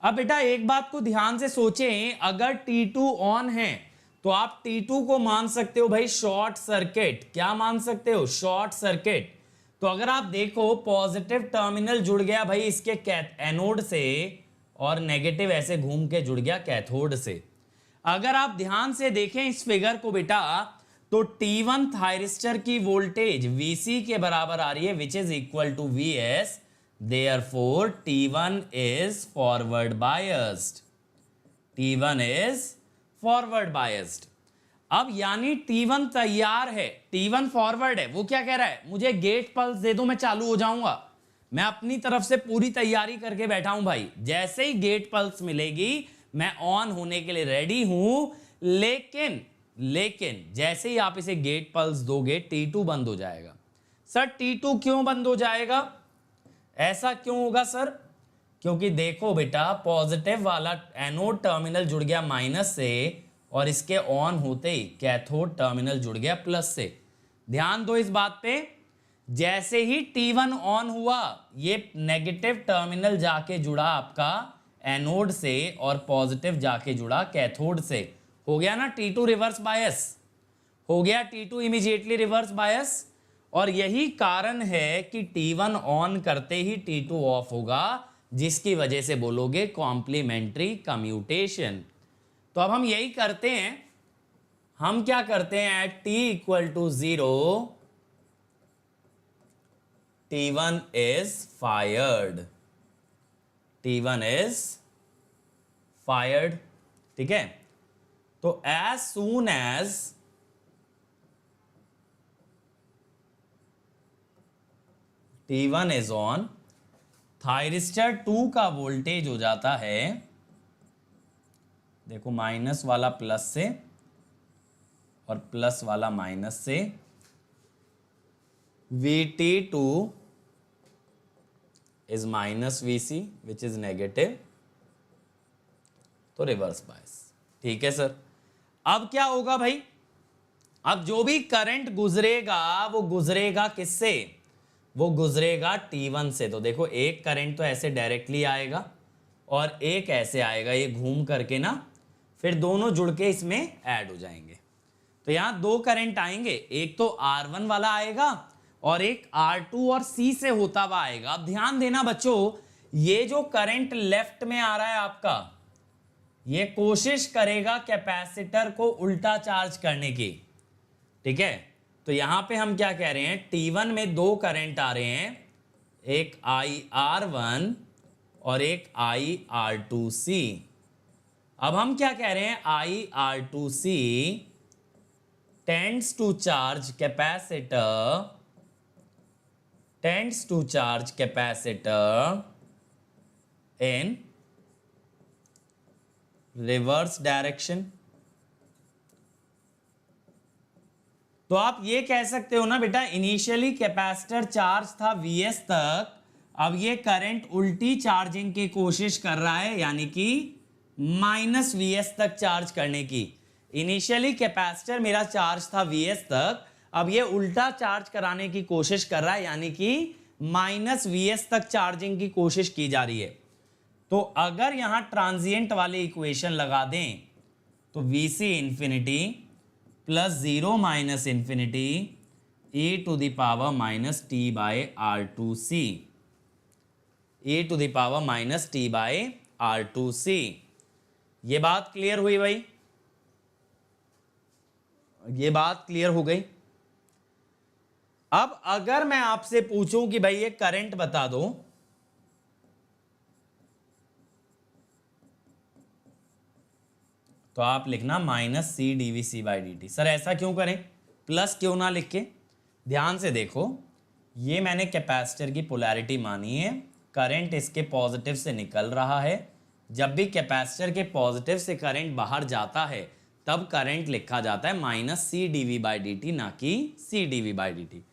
अब बेटा एक बात को ध्यान से सोचें, अगर T2 ऑन है तो आप T2 को मान सकते हो भाई शॉर्ट सर्किट। क्या मान सकते हो? Short circuit. तो अगर आप देखो पॉजिटिव टर्मिनल जुड़ गया भाई इसके एनोड से और नेगेटिव ऐसे घूम के जुड़ गया कैथोड से। अगर आप ध्यान से देखें इस फिगर को बेटा तो T1 थायरिस्टर की वोल्टेज VC के बराबर आ रही है which is equal to VS, therefore T1 is forward biased. T1 is forward biased. अब यानी T1 तैयार है, T1 फॉरवर्ड है। वो क्या कह रहा है? मुझे गेट पल्स दे दो, मैं चालू हो जाऊंगा। मैं अपनी तरफ से पूरी तैयारी करके बैठा हूं भाई, जैसे ही गेट पल्स मिलेगी मैं ऑन होने के लिए रेडी हूं। लेकिन जैसे ही आप इसे गेट पल्स दोगे T2 बंद हो जाएगा। सर T2 क्यों बंद हो जाएगा? ऐसा क्यों होगा सर? क्योंकि देखो बेटा पॉजिटिव वाला एनोड टर्मिनल जुड़ गया माइनस से और इसके ऑन होते ही कैथोड टर्मिनल जुड़ गया प्लस से। ध्यान दो इस बात पे, जैसे ही T1 ऑन हुआ ये नेगेटिव टर्मिनल जाके जुड़ा आपका एनोड से और पॉजिटिव जाके जुड़ा कैथोड से। हो गया ना T2 रिवर्स बायस, हो गया T2 इमीडिएटली रिवर्स बायस। और यही कारण है कि T1 ऑन करते ही T2 ऑफ होगा, जिसकी वजह से बोलोगे कॉम्प्लीमेंट्री कम्यूटेशन। तो अब हम यही करते हैं, हम क्या करते हैं at T equal to 0 T1 is fired, T1 is fired, ठीक है। तो as soon as T1 is on, thyristor 2 का वोल्टेज हो जाता है, देखो माइनस वाला प्लस से और प्लस वाला माइनस से, VT2 is minus VC which is negative, तो रिवर्स बायस। ठीक है सर। अब क्या होगा भाई? अब जो भी करंट गुजरेगा वो गुजरेगा किससे? वो गुजरेगा T1 से। तो देखो एक करंट तो ऐसे डायरेक्टली आएगा और एक ऐसे आएगा, ये घूम करके ना फिर दोनों जुड़ के इसमें ऐड हो जाएंगे। तो यहां दो करंट आएंगे, एक तो R1 वाला आएगा और एक R2 और C से होता हुआ आएगा। अब ध्यान देना बच्चों, ये जो करंट लेफ्ट में आ रहा है आपका, ये कोशिश करेगा कैपेसिटर को उल्टा चार्ज करने की। ठीक है, तो यहां पे हम क्या कह रहे हैं, T1 में दो करंट आ रहे हैं, एक IR1 और एक IR2C। अब हम क्या कह रहे हैं, IR2C tends to charge capacitor in reverse direction। तो आप ये कह सकते हो ना बेटा, इनिशियली कैपेसिटर चार्ज था Vs तक, अब ये करंट उल्टी चार्जिंग की कोशिश कर रहा है, यानी कि माइनस Vs तक चार्ज करने की। इनिशियली कैपेसिटर मेरा चार्ज था Vs तक, अब ये उल्टा चार्ज कराने की कोशिश कर रहा है, यानी कि माइनस Vs तक चार्जिंग की कोशिश की जा रही है। तो अगर यहां ट्रांजिएंट वाली इक्वेशन लगा दें तो Vc infinity plus 0 minus infinity e to the power minus T by R2C, e to the power minus T by R2C। ये बात क्लियर हुई भाई? ये बात क्लियर हो गई। अब अगर मैं आपसे पूछूं कि भाई ये करंट बता दो, तो आप लिखना minus C DVC by D T. Sir ऐसा क्यों करें, प्लस क्यों ना लिख के? ध्यान से देखो, ये मैंने कैपेसिटर की पोलैरिटी मानी है, करंट इसके पॉजिटिव से निकल रहा है। जब भी कैपेसिटर के पॉजिटिव से करंट बाहर जाता है तब करंट लिखा जाता है minus C DV by D T, ना कि C DV by D T.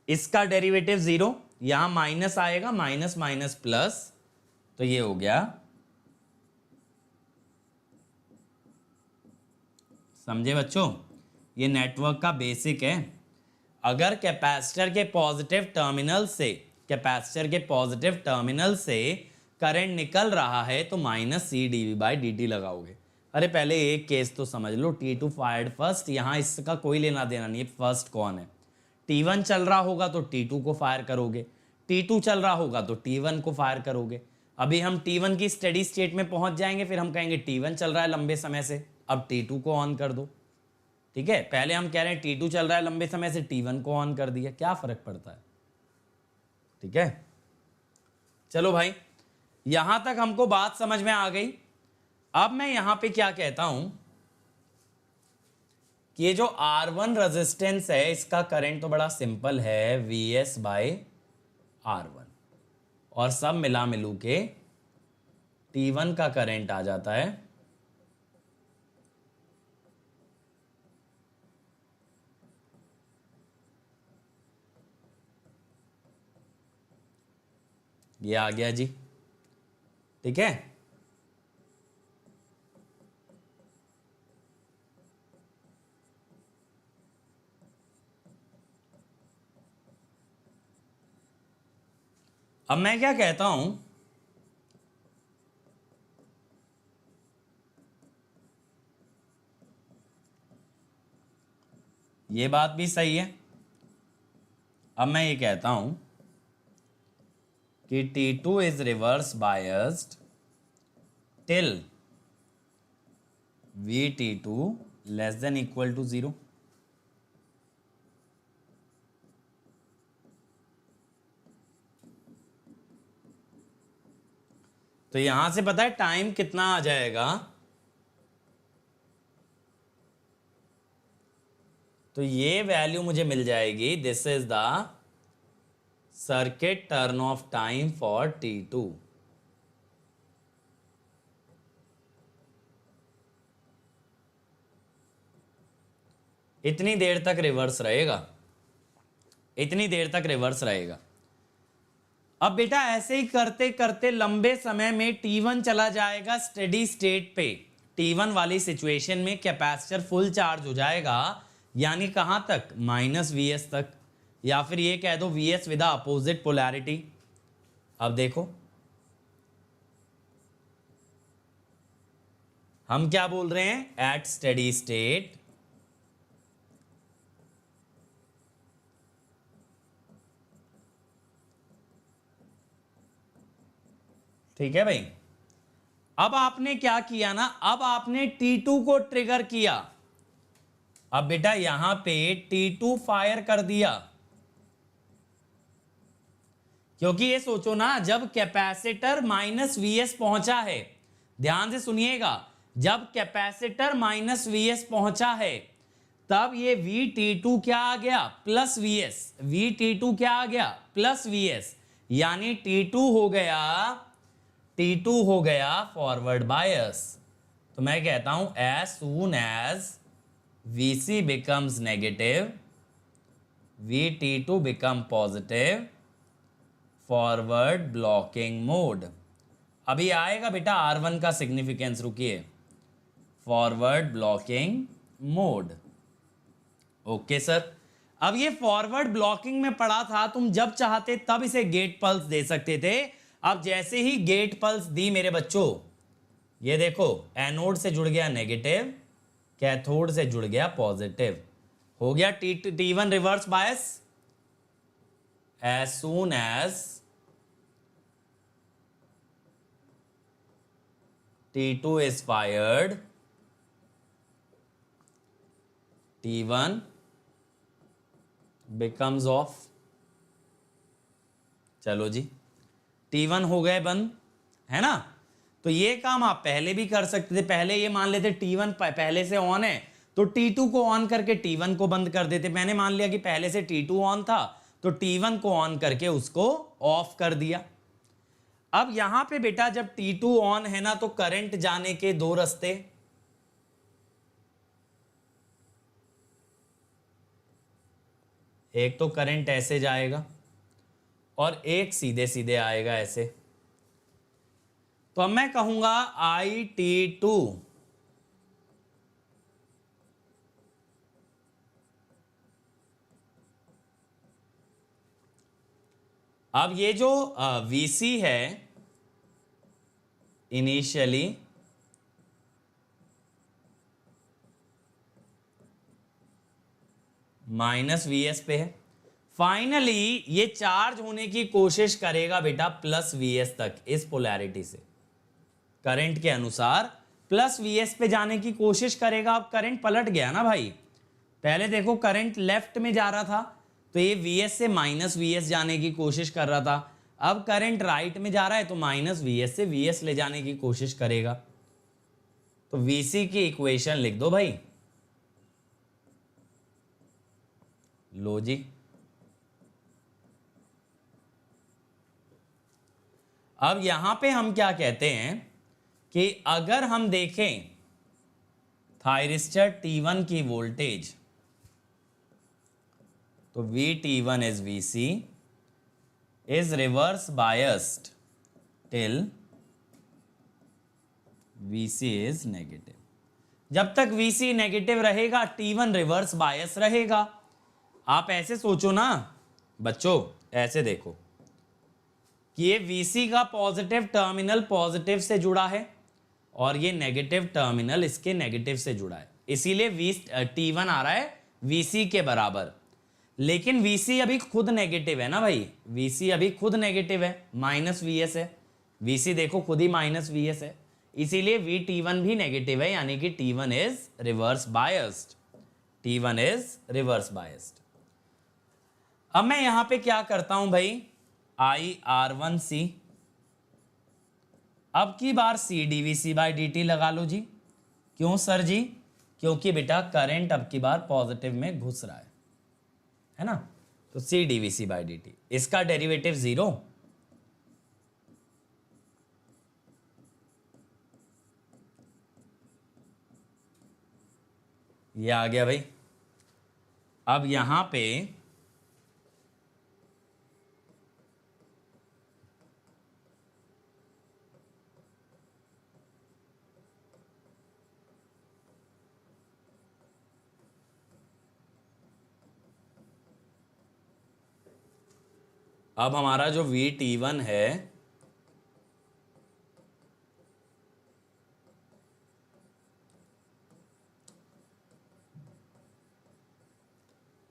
इसका डेरिवेटिव 0, यहां माइनस आएगा, माइनस माइनस प्लस, तो ये हो गया। समझे बच्चों? ये नेटवर्क का बेसिक है। अगर कैपेसिटर के पॉजिटिव टर्मिनल से करंट निकल रहा है तो minus C D V by D T लगाओगे। अरे पहले एक केस तो समझ लो, T2 फायर्ड फर्स्ट, यहाँ इसका कोई लेना देना नहीं है, फर्स्ट कौन है। T1 चल रहा होगा तो T2 को फायर करोगे, T2 चल रहा होगा तो T1 को फायर करोगे। अभी हम T1 की स्टेडी स्टेट में पहुंच जाएंगे, फिर हम कहेंगे T1 चल रहा है लंबे समय से, अब T2 को ऑन कर दो। ठीक है, पहले हम कह रहे हैं T2 चल रहा है लंबे समय से, T1 को ऑन कर दिया, क्या फर्क पड़ता है। ठीक है, चलो भाई यहां तक हमको बात समझ में आ गई। अब मैं यहां पे क्या कहता हूं कि ये जो R1 रेजिस्टेंस है इसका करंट तो बड़ा सिंपल है, VS बाय R1, और सब मिला मिलू के T1 का करंट आ जाता है ये आ गया जी। ठीक है, अब मैं क्या कहता हूं, ये बात भी सही है। अब मैं ये कहता हूं कि T2 is reverse biased till VT2 less than equal to 0। तो यहां से पता है टाइम कितना आ जाएगा, तो ये वैल्यू मुझे मिल जाएगी, this is the circuit turn off time for T2। इतनी देर तक रिवर्स रहेगा, इतनी देर तक रिवर्स रहेगा। अब बेटा ऐसे ही करते करते लंबे समय में T1 चला जाएगा स्टेडी स्टेट पे। T1 वाली सिचुएशन में कैपेसिटर फुल चार्ज हो जाएगा, यानी कहां तक, माइनस VS तक, या फिर ये कह दो VS विद अपोजिट पोलैरिटी। अब देखो हम क्या बोल रहे हैं, एट स्टेडी स्टेट ठीक है भाई। अब आपने क्या किया ना, अब आपने T2 को ट्रिगर किया। अब बेटा यहां पे T2 फायर कर दिया, क्योंकि ये सोचो ना, जब कैपेसिटर माइनस VS पहुंचा है, ध्यान से सुनिएगा, जब कैपेसिटर माइनस VS पहुंचा है तब ये VT2 क्या आ गया, प्लस VS, VT2 क्या आ गया, प्लस VS, यानी T2 हो गया फॉरवर्ड बायस। तो मैं कहता हूं as soon as VC becomes negative VT2 become positive, forward blocking mode. अभी आएगा बेटा R1 का सिग्निफिकेंस, रुकिए, forward blocking mode. Okay sir, अब ये फॉरवर्ड ब्लॉकिंग में पड़ा था, तुम जब चाहते तब इसे गेट पल्स दे सकते थे। अब जैसे ही गेट पल्स दी मेरे बच्चों, ये देखो एनोड से जुड़ गया नेगेटिव, कैथोड से जुड़ गया पॉजिटिव, हो गया T1 reverse bias. As soon as T2 is fired, T1 becomes off। चलो जी, T1 हो गए बंद, है ना। तो ये काम आप पहले भी कर सकते थे। पहले ये मान लेते T1 पहले से ऑन है तो T2 को ऑन करके T1 को बंद कर देते। मैंने मान लिया कि पहले से T2 ऑन था तो T1 को ऑन करके उसको ऑफ कर दिया। अब यहां पे बेटा जब T2 ऑन है ना, तो करंट जाने के दो रास्ते, एक तो करंट ऐसे जाएगा और एक सीधे सीधे आएगा ऐसे। तो अब मैं कहूंगा IT2 अब ये जो VC है इनिशियली -Vs पे है, फाइनली ये चार्ज होने की कोशिश करेगा बेटा +Vs तक, इस पोलैरिटी से करंट के अनुसार +Vs पे जाने की कोशिश करेगा। अब करंट पलट गया ना भाई, पहले देखो करंट लेफ्ट में जा रहा था तो ये Vs से -Vs जाने की कोशिश कर रहा था, अब करंट राइट में जा रहा है तो -Vs से Vs ले जाने की कोशिश करेगा। तो Vc की इक्वेशन लिख दो भाई, लो जी। अब यहां पे हम क्या कहते हैं कि अगर हम देखें थायरिस्टर T1 की वोल्टेज, तो VT1 is VC is reverse biased till VC is negative। जब तक VC नेगेटिव रहेगा T1 रिवर्स बायस रहेगा। आप ऐसे सोचो ना बच्चों, ऐसे देखो कि ये VC का पॉजिटिव टर्मिनल पॉजिटिव से जुड़ा है और ये नेगेटिव टर्मिनल इसके नेगेटिव से जुड़ा है, इसीलिए T1 आ रहा है VC के बराबर। लेकिन VC अभी खुद नेगेटिव है ना भाई, VC अभी खुद नेगेटिव है, -Vs है, VC देखो खुद ही -Vs है, इसीलिए VT1 भी नेगेटिव है, यानी कि T1 is reverse biased, T1 is reverse biased. अब मैं यहां पे क्या करता हूं भाई, IR1C, अब की बार CdVC/dt लगा लो जी। क्यों सर जी? क्योंकि बेटा करंट अब की बार पॉजिटिव में घुस रहा है ना, तो CdVC/dt, इसका डेरिवेटिव 0, ये आ गया भाई। अब यहां पे अब हमारा जो VT1 है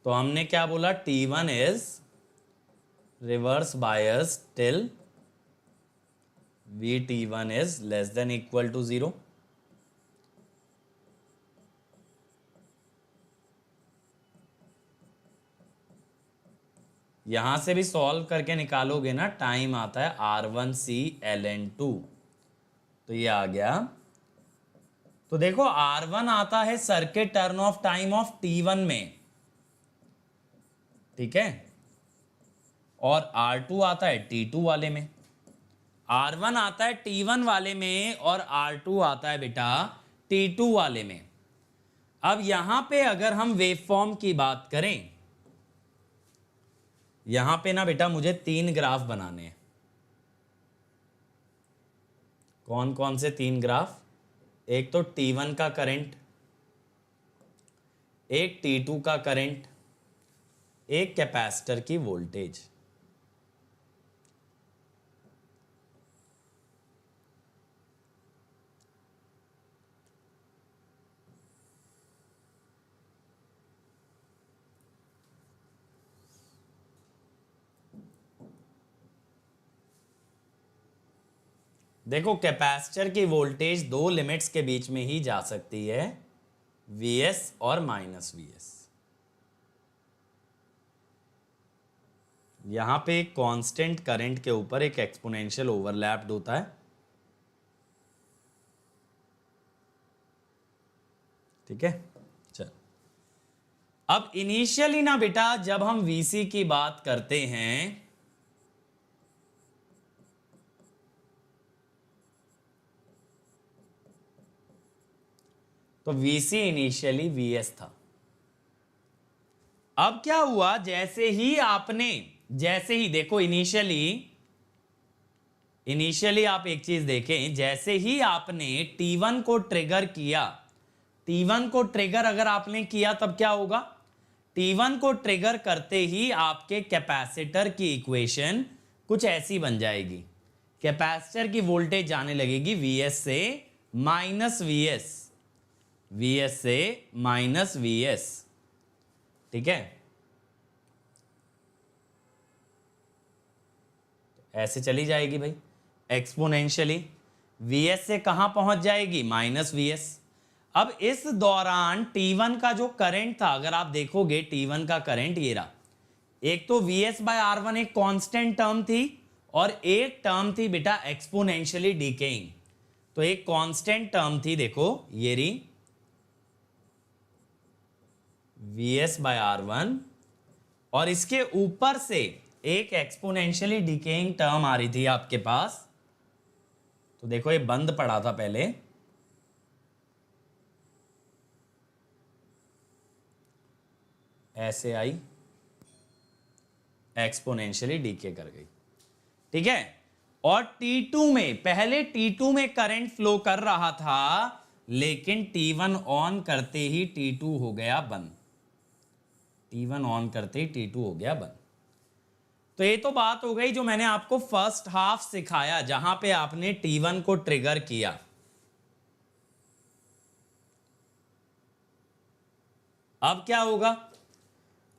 तो हमने क्या बोला, T1 is reverse bias till VT1 is less than equal to 0। यहां से भी सॉल्व करके निकालोगे ना, टाइम आता है R1C ln2, तो ये आ गया। तो देखो R1 आता है circuit turn off time of T1 में, ठीक है, और R2 आता है T2 वाले में। R1 आता है T1 वाले में और R2 आता है बेटा T2 वाले में। अब यहां पे अगर हम वेवफॉर्म की बात करें, यहां पे ना बेटा मुझे 3 ग्राफ बनाने हैं। कौन कौन से 3 ग्राफ? एक तो T1 का करंट, एक T2 का करंट, एक कैपेसिटर की वोल्टेज। देखो कैपेसिटर की वोल्टेज दो लिमिट्स के बीच में ही जा सकती है, Vs और -Vs। यहां पे एक कांस्टेंट करंट के ऊपर एक एक्सपोनेंशियल ओवरलैप्ड होता है, ठीक है। चल अब इनिशियली ना बेटा जब हम Vc की बात करते हैं तो Vc इनिशियली Vs था। अब क्या हुआ, जैसे ही देखो इनिशियली आप एक चीज देखें, जैसे ही आपने T1 को ट्रिगर किया, T1 को ट्रिगर अगर आपने किया तब क्या होगा, T1 को ट्रिगर करते ही आपके कैपेसिटर की इक्वेशन कुछ ऐसी बन जाएगी, कैपेसिटर की वोल्टेज जाने लगेगी Vs से माइनस Vs, Vs से माइनस Vs, ठीक है। ऐसे चली जाएगी भाई एक्सपोनेंशियली, Vs से कहां पहुंच जाएगी, माइनस Vs। अब इस दौरान T1 का जो करंट था, अगर आप देखोगे T1 का करंट ये रहा, एक तो Vs/R1 एक कांस्टेंट टर्म थी और एक टर्म थी बेटा एक्सपोनेंशियली डिकेइंग। तो एक कांस्टेंट टर्म थी, देखो ये रही Vs/R1, और इसके ऊपर से एक एक्सपोनेंशियली डिकेइंग टर्म आ रही थी आपके पास। तो देखो ये बंद पड़ा था पहले, ऐसे आई, एक्सपोनेंशियली डीके कर गई, ठीक है। और T2 में, पहले T2 में करंट फ्लो कर रहा था, लेकिन T1 ऑन करते ही T2 हो गया बंद, T1 ऑन करते ही T2 हो गया बंद। तो ये तो बात हो गई जो मैंने आपको फर्स्ट हाफ सिखाया, जहां पे आपने T1 को ट्रिगर किया। अब क्या होगा,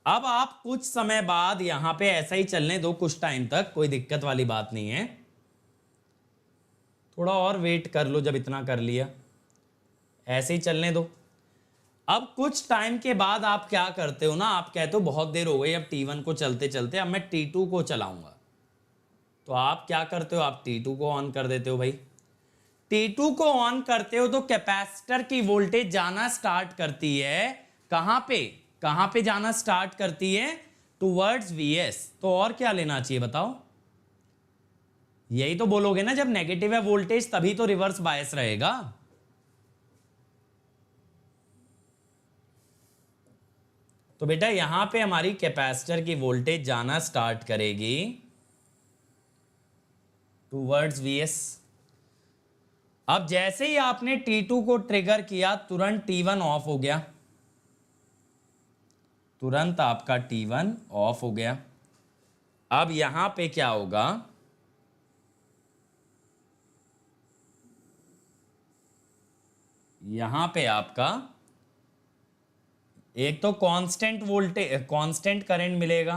अब आप कुछ समय बाद यहां पे ऐसा ही चलने दो, कुछ टाइम तक, कोई दिक्कत वाली बात नहीं है, थोड़ा और वेट कर लो, जब इतना कर लिया ऐसे ही चलने दो। अब कुछ टाइम के बाद आप क्या करते हो ना, आप कहते हो बहुत देर हो गई अब T1 को चलते चलते, अब मैं T2 को चलाऊंगा। तो आप क्या करते हो, आप T2 को ऑन कर देते हो भाई। T2 को ऑन करते हो तो कैपेसिटर की वोल्टेज जाना स्टार्ट करती है, कहां पे जाना स्टार्ट करती है, टुवर्ड्स Vs। तो और क्या लेना चाहिए बताओ, यही तो बोलोगे ना, जब नेगेटिव है वोल्टेज तभी तो रिवर्स बायस रहेगा। तो बेटा यहां पे हमारी कैपेसिटर की वोल्टेज जाना स्टार्ट करेगी टुवर्ड्स Vs। अब जैसे ही आपने T2 को ट्रिगर किया, तुरंत T1 ऑफ हो गया, तुरंत आपका T1 ऑफ हो गया। अब यहां पे क्या होगा, यहां पे आपका एक तो कांस्टेंट वोल्टेज, कांस्टेंट करंट मिलेगा,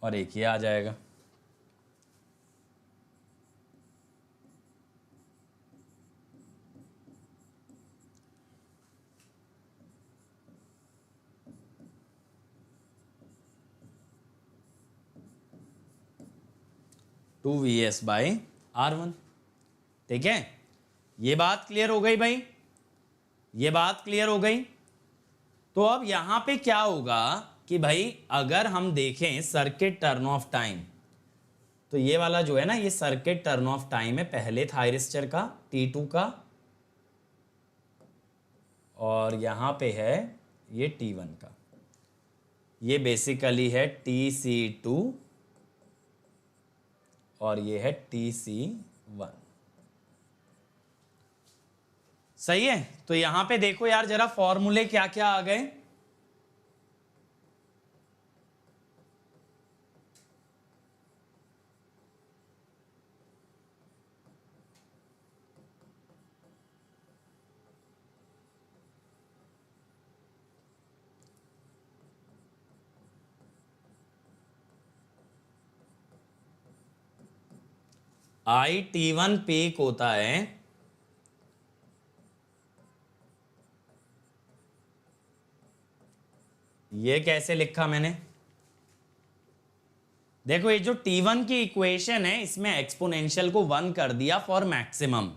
और एक ये आ जाएगा। टू Vs/R1, ठीक है। ये बात क्लियर हो गई भाई, ये बात क्लियर हो गई। तो अब यहां पे क्या होगा कि भाई अगर हम देखें सर्किट टर्न ऑफ टाइम, तो ये वाला जो है ना, ये सर्किट टर्न ऑफ टाइम है पहले थायरिस्टर का T2 का, और यहां पे है ये T1 का। ये बेसिकली है TC2 और ये है TC1, सही है। तो यहां पे देखो यार जरा फॉर्मूले क्या क्या आ गए। T1 पीक होता है ये कैसे लिखा मैंने, देखो ये जो T1 की इक्वेशन है, इसमें एक्सपोनेंशियल को 1 कर दिया फॉर मैक्सिमम,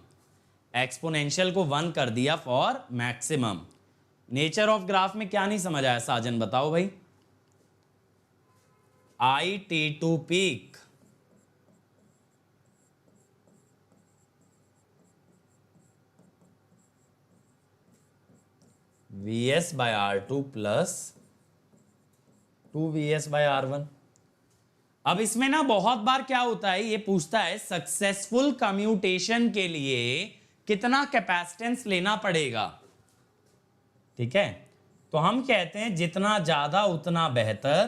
एक्सपोनेंशियल को 1 कर दिया for maximum. Nature of graph में क्या नहीं समझ आया साजन, बताओ भाई। T2 peak Vs/R2 plus 2Vs/R1। अब इसमें ना बहुत बार क्या होता है, ये पूछता है सक्सेसफुल कम्यूटेशन के लिए कितना कैपेसिटेंस लेना पड़ेगा, ठीक है। तो हम कहते हैं जितना ज्यादा उतना बेहतर,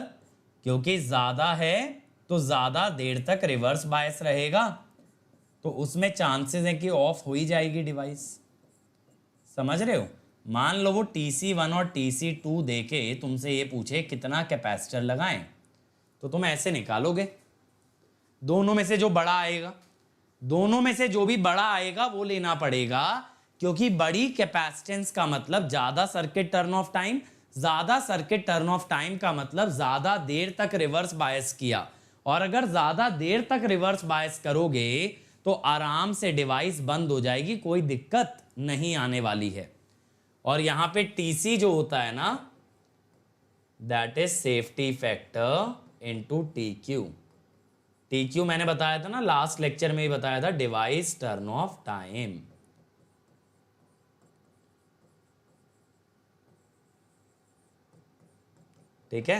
क्योंकि ज्यादा है तो ज्यादा देर तक रिवर्स बायस रहेगा, तो उसमें चांसेस है कि ऑफ हो ही जाएगी डिवाइस। समझ रहे हो? मान लो वो TC1 और TC2 देके तुमसे ये पूछे कितना कैपेसिटर लगाएं, तो तुम ऐसे निकालोगे, दोनों में से जो बड़ा आएगा, दोनों में से जो भी बड़ा आएगा वो लेना पड़ेगा, क्योंकि बड़ी कैपेसिटेंस का मतलब ज्यादा सर्किट टर्न ऑफ टाइम, ज्यादा सर्किट टर्न ऑफ टाइम का मतलब ज्यादा देर तक रिवर्स बायस किया, और अगर ज्यादा देर तक रिवर्स बायस करोगे तो आराम से डिवाइस बंद हो जाएगी, कोई दिक्कत नहीं आने वाली है। और यहां पे TC जो होता है ना, that is safety factor into TQ। TQ मैंने बताया था ना, लास्ट लेक्चर में ही बताया था, डिवाइस टर्न ऑफ टाइम। ठीक है,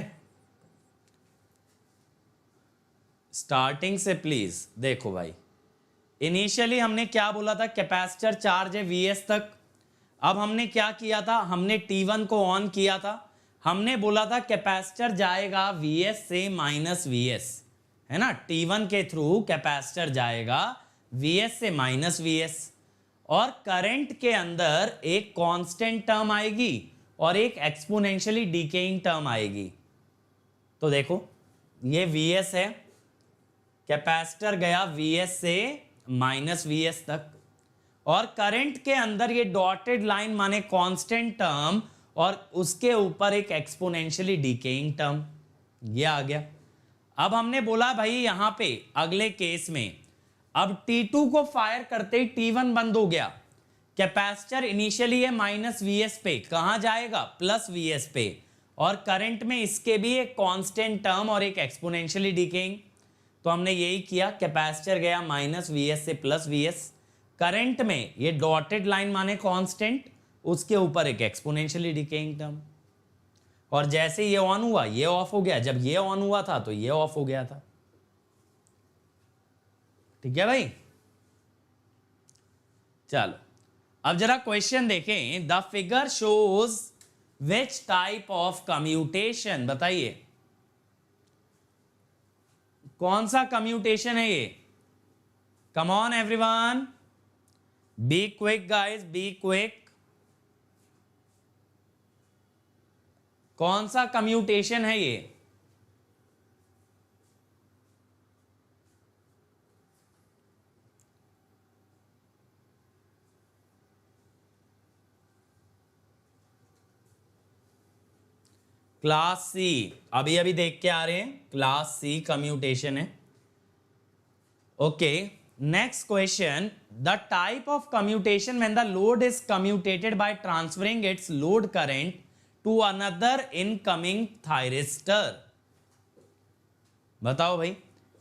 स्टार्टिंग से प्लीज देखो भाई। इनिशियली हमने क्या बोला था, कैपेसिटर चार्ज है Vs तक। अब हमने क्या किया था, हमने T1 को ऑन किया था, हमने बोला था कैपेसिटर जाएगा Vs से माइनस Vs, है ना, T1 के थ्रू कैपेसिटर जाएगा Vs से माइनस Vs, और करंट के अंदर एक कांस्टेंट टर्म आएगी और एक एक्सपोनेंशियली डिकेइंग टर्म आएगी। तो देखो ये Vs है, कैपेसिटर गया Vs से माइनस Vs तक, और करंट के अंदर ये डॉटेड लाइन माने कांस्टेंट टर्म, और उसके ऊपर एक एक्सपोनेंशियली डिकेइंग टर्म, ये आ गया। अब हमने बोला भाई यहां पे अगले केस में, अब T2 को फायर करते ही T1 बंद हो गया, कैपेसिटर इनिशियली है माइनस Vs पे, कहां जाएगा, प्लस Vs पे, और करंट में इसके भी एक कांस्टेंट टर्म और एक एक्सपोनेंशियली डिकेइंग। तो हमने यही किया, कैपेसिटर गया माइनस Vs से प्लस Vs, करंट में ये डॉटेड लाइन माने कांस्टेंट, उसके ऊपर एक एक्सपोनेंशियली डिकेइंग टर्म, और जैसे ये ऑन हुआ ये ऑफ हो गया, जब ये ऑन हुआ था तो ये ऑफ हो गया था। ठीक है भाई, चलो अब जरा क्वेश्चन देखें। The figure shows which type of commutation, बताइए कौन सा कम्यूटेशन है ये। Come on everyone, be quick guys, be quick. कौन सा कम्यूटेशन है ये? क्लास सी, अभी अभी देख के आ रहे हैं, क्लास सी कम्यूटेशन है। Okay, next question, the type of commutation when the load is commutated by transferring its load current to another incoming thyristor. बताओ भाई,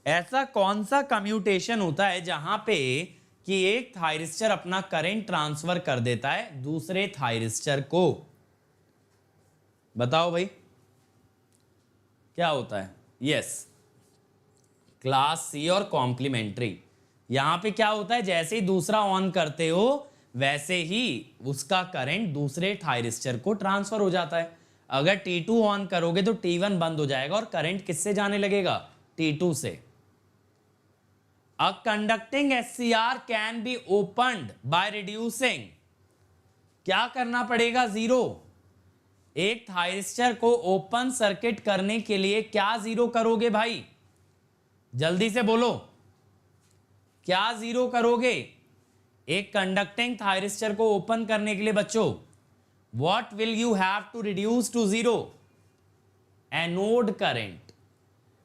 ऐसा कौन सा कम्यूटेशन होता है जहां पे कि एक थायरिस्टर अपना करंट ट्रांसफर कर देता है दूसरे थायरिस्टर को। बताओ भाई क्या होता है। यस, क्लास सी और कॉम्प्लीमेंट्री। यहां पे क्या होता है, जैसे ही दूसरा ऑन करते हो वैसे ही उसका करंट दूसरे थायरिस्टर को ट्रांसफर हो जाता है। अगर T2 ऑन करोगे तो T1 बंद हो जाएगा और करंट किससे जाने लगेगा, T2 से। A conducting SCR can be opened by reducing, क्या करना पड़ेगा, 0। एक थायरिस्टर को ओपन सर्किट करने के लिए क्या 0 करोगे भाई, जल्दी से बोलो, क्या 0 करोगे एक कंडक्टिंग थायरिस्टर को ओपन करने के लिए बच्चों? What will you have to reduce to 0? Anode current.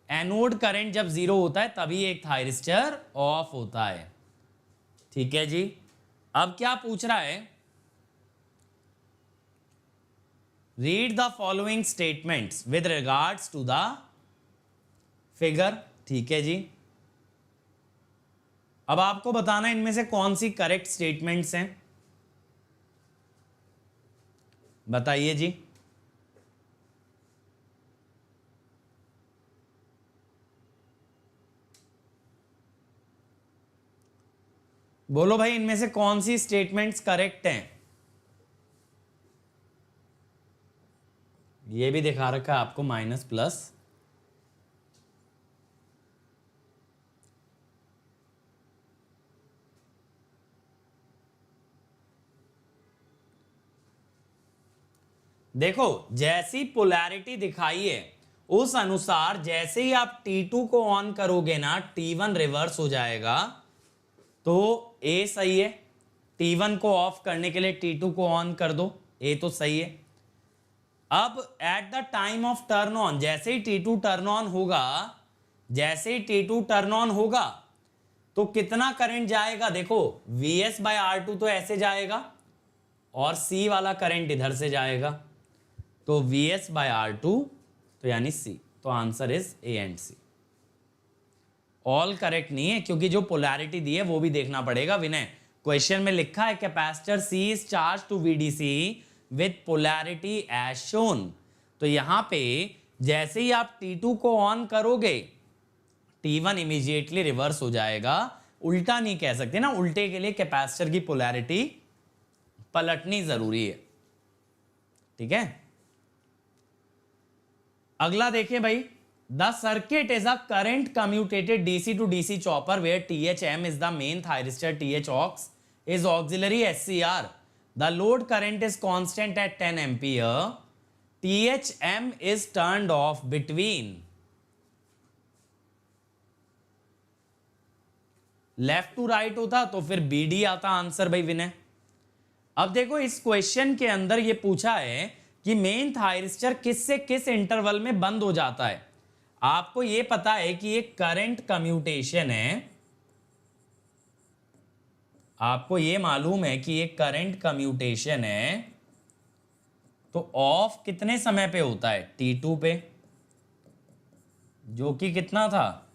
Anode current जब 0 होता है तभी एक थायरिस्टर ऑफ होता है। ठीक है जी, अब क्या पूछ रहा है, read the following statements with regards to the figure. ठीक है जी, अब आपको बताना इनमें से कौन सी करेक्ट स्टेटमेंट्स हैं, बताइए जी। बोलो भाई, इनमें से कौन सी स्टेटमेंट्स करेक्ट हैं? ये भी दिखा रखा है आपको माइनस प्लस। देखो जैसी पोलैरिटी दिखाई है उस अनुसार जैसे ही आप T2 को ऑन करोगे ना T1 रिवर्स हो जाएगा। तो ए सही है, T1 को ऑफ करने के लिए T2 को ऑन कर दो, ए तो सही है। अब at the time of turn on जैसे ही T2 टर्न ऑन होगा, जैसे ही T2 टर्न ऑन होगा तो कितना करंट जाएगा, देखो Vs बाय R2 तो ऐसे जाएगा और C वाला करंट इधर से जाएगा, तो Vs बाय R2 तो यानी C। तो आंसर इज ए एंड सी। ऑल करेक्ट नहीं है क्योंकि जो पोलैरिटी दी है वो भी देखना पड़ेगा। विनय क्वेश्चन में लिखा है capacitor C is charge to VDC with polarity as shown. तो यहां पे जैसे ही आप T2 को ऑन करोगे T1 इमीडिएटली रिवर्स हो जाएगा। उल्टा नहीं कह सकते ना, उल्टे के लिए कैपेसिटर की पोलैरिटी पलटनी जरूरी है। ठीक है, अगला देखिए भाई, the circuit is a current commutated DC to DC chopper where THM is the main thyristor, THOX is auxiliary SCR. The load current is constant at 10 ampere. THM is turned off between left to right होता तो फिर BD आता answer भाई विनय। अब देखो इस question के अंदर ये पूछा है कि मेन थायरिस्टर किस से किस इंटरवल में बंद हो जाता है। आपको ये पता है कि ये करंट कम्यूटेशन है, आपको ये मालूम है कि ये करंट कम्यूटेशन है, तो ऑफ कितने समय पे होता है T2 पे, जो कि कितना था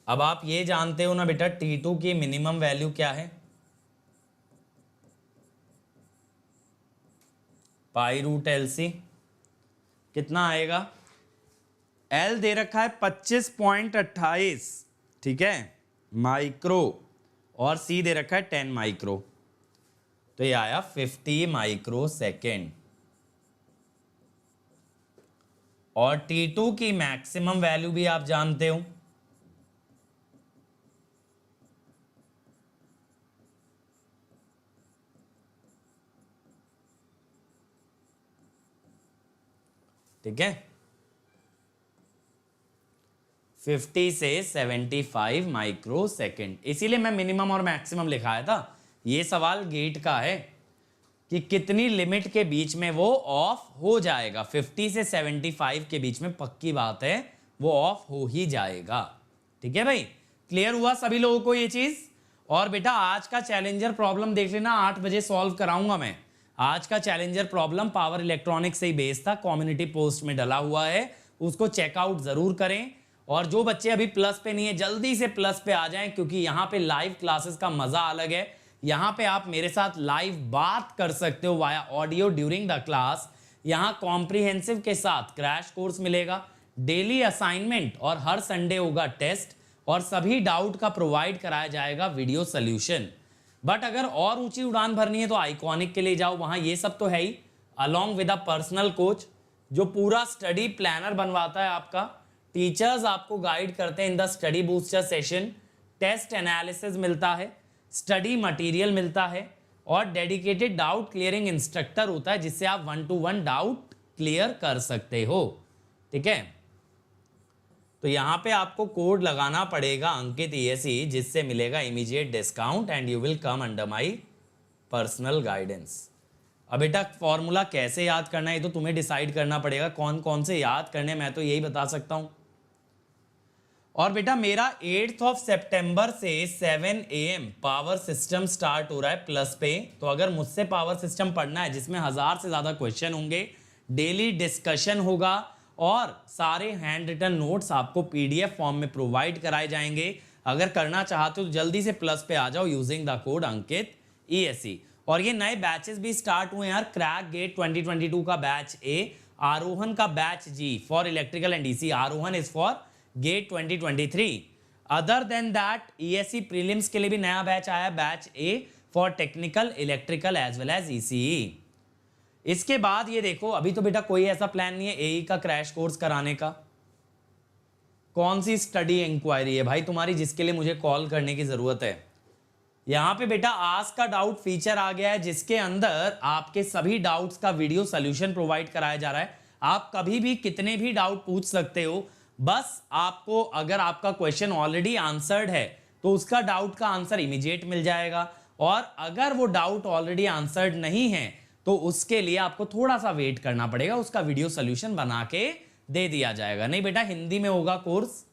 अब आप ये जानते हो ना बेटा T2 की मिनिमम वैल्यू क्या है, π√LC कितना आएगा, L दे रखा है 25.28, ठीक है माइक्रो, और C दे रखा है 10 माइक्रो, तो ये आया 50 माइक्रो सेकेंड। और T2 की मैक्सिमम वैल्यू भी आप जानते हो, ठीक है 50 से 75 माइक्रो सेकेंड। इसीलिए मैं मिनिमम और मैक्सिमम लिखाया था। ये सवाल गेट का है कि कितनी लिमिट के बीच में वो ऑफ हो जाएगा। 50 से 75 के बीच में पक्की बात है वो ऑफ हो ही जाएगा। ठीक है भाई, क्लियर हुआ सभी लोगों को ये चीज। और बेटा आज का चैलेंजर प्रॉब्लम देख लेना, 8 बजे सॉल्व कराऊंगा मैं। आज का चैलेंजर प्रॉब्लम पावर इलेक्ट्रॉनिक्स से ही बेस्ड था, कम्युनिटी पोस्ट में डला हुआ है, उसको चेकआउट जरूर करें। और जो बच्चे अभी प्लस पे नहीं है जल्दी से प्लस पे आ जाएं, क्योंकि यहाँ पे लाइव क्लासेस का मजा अलग है। यहाँ पे आप मेरे साथ लाइव बात कर सकते हो via audio during the class. यहाँ कॉम्प्रिहेंसिव के साथ क्रैश कोर्स मिलेगा, डेली असाइनमेंट और हर संडे होगा टेस्ट, और सभी डाउट का प्रोवाइड कराया जाएगा वीडियो सोल्यूशन। बट अगर और ऊंची उड़ान भरनी है तो आइकॉनिक के लिए जाओ, वहां ये सब तो है ही, along with a personal coach जो पूरा स्टडी प्लानर बनवाता है आपका। टीचर्स आपको गाइड करते हैं in the study booster session, test analysis मिलता है, स्टडी मटेरियल मिलता है, और डेडिकेटेड डाउट क्लियरिंग इंस्ट्रक्टर होता है जिससे आप 1-to-1 डाउट क्लियर कर सकते हो। ठीक है, तो यहाँ पे आपको कोड लगाना पड़ेगा अंकित ESE, जिससे मिलेगा immediate discount and you will come under my personal guidance. अब बेटा फॉर्मूला कैसे याद करना है ये तो तुम्हें डिसाइड करना पड़ेगा, कौन कौन से याद करने, मैं तो यही बता सकता हूँ। और बेटा मेरा 8 सितंबर से 7 AM पावर सिस्टम स्टार्ट हो रहा है प्लस पे। तो अगर मुझसे पावर सिस्टम पढ़ना है जिसमें 1000 से ज़्यादा क्वेश्चन होंगे, डेली डिस्कशन होगा, और सारे हैंड रिटन नोट्स आपको PDF फॉर्म में प्रोवाइड कराए जाएंगे। अगर करना चाहते हो तो जल्दी से प्लस पे आ जाओ using the code Ankit ESE। और ये नए बैचेस भी स्टार्ट हुए हैं यार, क्रैक गेट 2022 का बैच A, आरोहन का batch G for electrical and DC। Arohan is for GATE 2023। Other than that ESC prelims के लिए भी नया बैच आया, batch A for technical electrical as well as ECE. इसके बाद ये देखो, अभी तो बेटा कोई ऐसा प्लान नहीं है एई का क्रैश कोर्स कराने का। कौन सी स्टडी इंक्वायरी है भाई तुम्हारी जिसके लिए मुझे कॉल करने की जरूरत है? यहां पे बेटा आस्क का डाउट फीचर आ गया है, जिसके अंदर आपके सभी डाउट्स का वीडियो सॉल्यूशन प्रोवाइड कराया जा रहा है। आप कभी भी कितने भी डाउट पूछ सकते हो। बस आपको अगर आपका क्वेश्चन ऑलरेडी आंसर्ड है तो उसका डाउट का आंसर इमीडिएट मिल जाएगा, और अगर वो डाउट ऑलरेडी आंसर्ड नहीं है तो उसके लिए आपको थोड़ा सा वेट करना पड़ेगा, उसका वीडियो सॉल्यूशन बना के दे दिया जाएगा। नहीं बेटा, हिंदी में होगा कोर्स।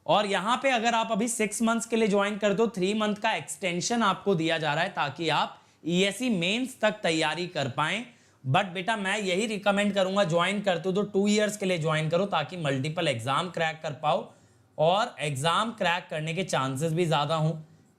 और यहां पे अगर आप अभी 6 मंथ्स के लिए ज्वाइन कर दो, 3 मंथ का एक्सटेंशन आपको दिया जा रहा है ताकि आप ईएससी मेंस तक तैयारी कर पाएं। बट बेटा मैं यही रिकमेंड करूंगा, ज्वाइन करते हो तो 2 इयर्स के लिए ज्वाइन करो ताकि मल्टीपल एग्जाम क्रैक कर पाओ, और एग्जाम क्रैक करने के चांसेस भी ज्यादा हों,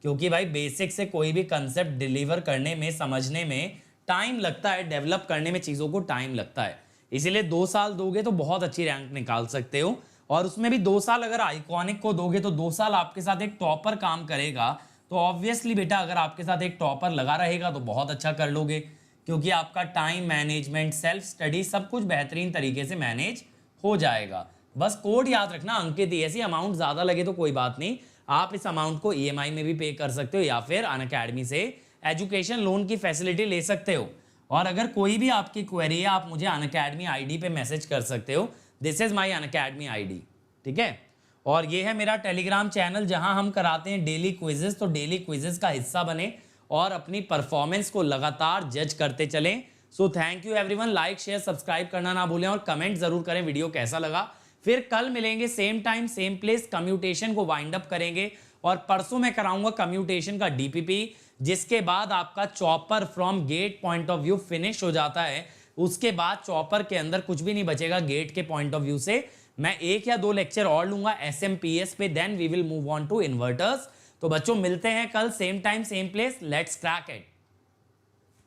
क्योंकि भाई बेसिक से कोई भी कंसेप्ट डिलीवर करने में, समझने में टाइम लगता है, डेवलप करने में चीजों को टाइम लगता है। इसीलिए 2 साल दोगे तो बहुत अच्छी रैंक निकाल सकते हो, और उसमें भी 2 साल अगर आइकॉनिक को दोगे तो 2 साल आपके साथ एक टॉपर काम करेगा, तो ऑब्वियसली बेटा अगर आपके साथ एक टॉपर लगा रहेगा तो बहुत अच्छा कर लोगे, क्योंकि आपका टाइम मैनेजमेंट, सेल्फ स्टडी सब कुछ बेहतरीन तरीके से मैनेज हो जाएगा। बस कोड याद रखना अंकित ईएससी। अमाउंट ज्यादा लगे तो कोई बात नहीं, आप इस अमाउंट को ईएमआई में भी पे कर सकते हो या फिर अनअकैडमी से एजुकेशन लोन की फैसिलिटी ले सकते हो। और अगर कोई भी आपकी क्वेरी है आप मुझे अनअकैडमी आईडी पे मैसेज कर सकते हो। This is my Unacademy ID, ठीक है। और ये है मेरा टेलीग्राम चैनल जहां हम कराते हैं डेली क्विजेस, तो डेली क्विजेस का हिस्सा बने और अपनी परफॉर्मेंस को लगातार जज करते चलें। So thank you everyone, like share subscribe करना ना भूलें और कमेंट जरूर करें वीडियो कैसा लगा। फिर कल मिलेंगे same time same place, commutation को वाइंड अप करेंगे, और परसों मैं कराऊंगा कम्यूटेशन का डीपीपी, जिसके बाद आपका chopper from GATE point of view finish हो जाता है। उसके बाद चॉपर के अंदर कुछ भी नहीं बचेगा गेट के पॉइंट ऑफ व्यू से। मैं 1 या 2 लेक्चर और लूंगा एसएमपीएस पे, then we will move on to inverters. तो बच्चों मिलते हैं कल same time same place, let's crack it.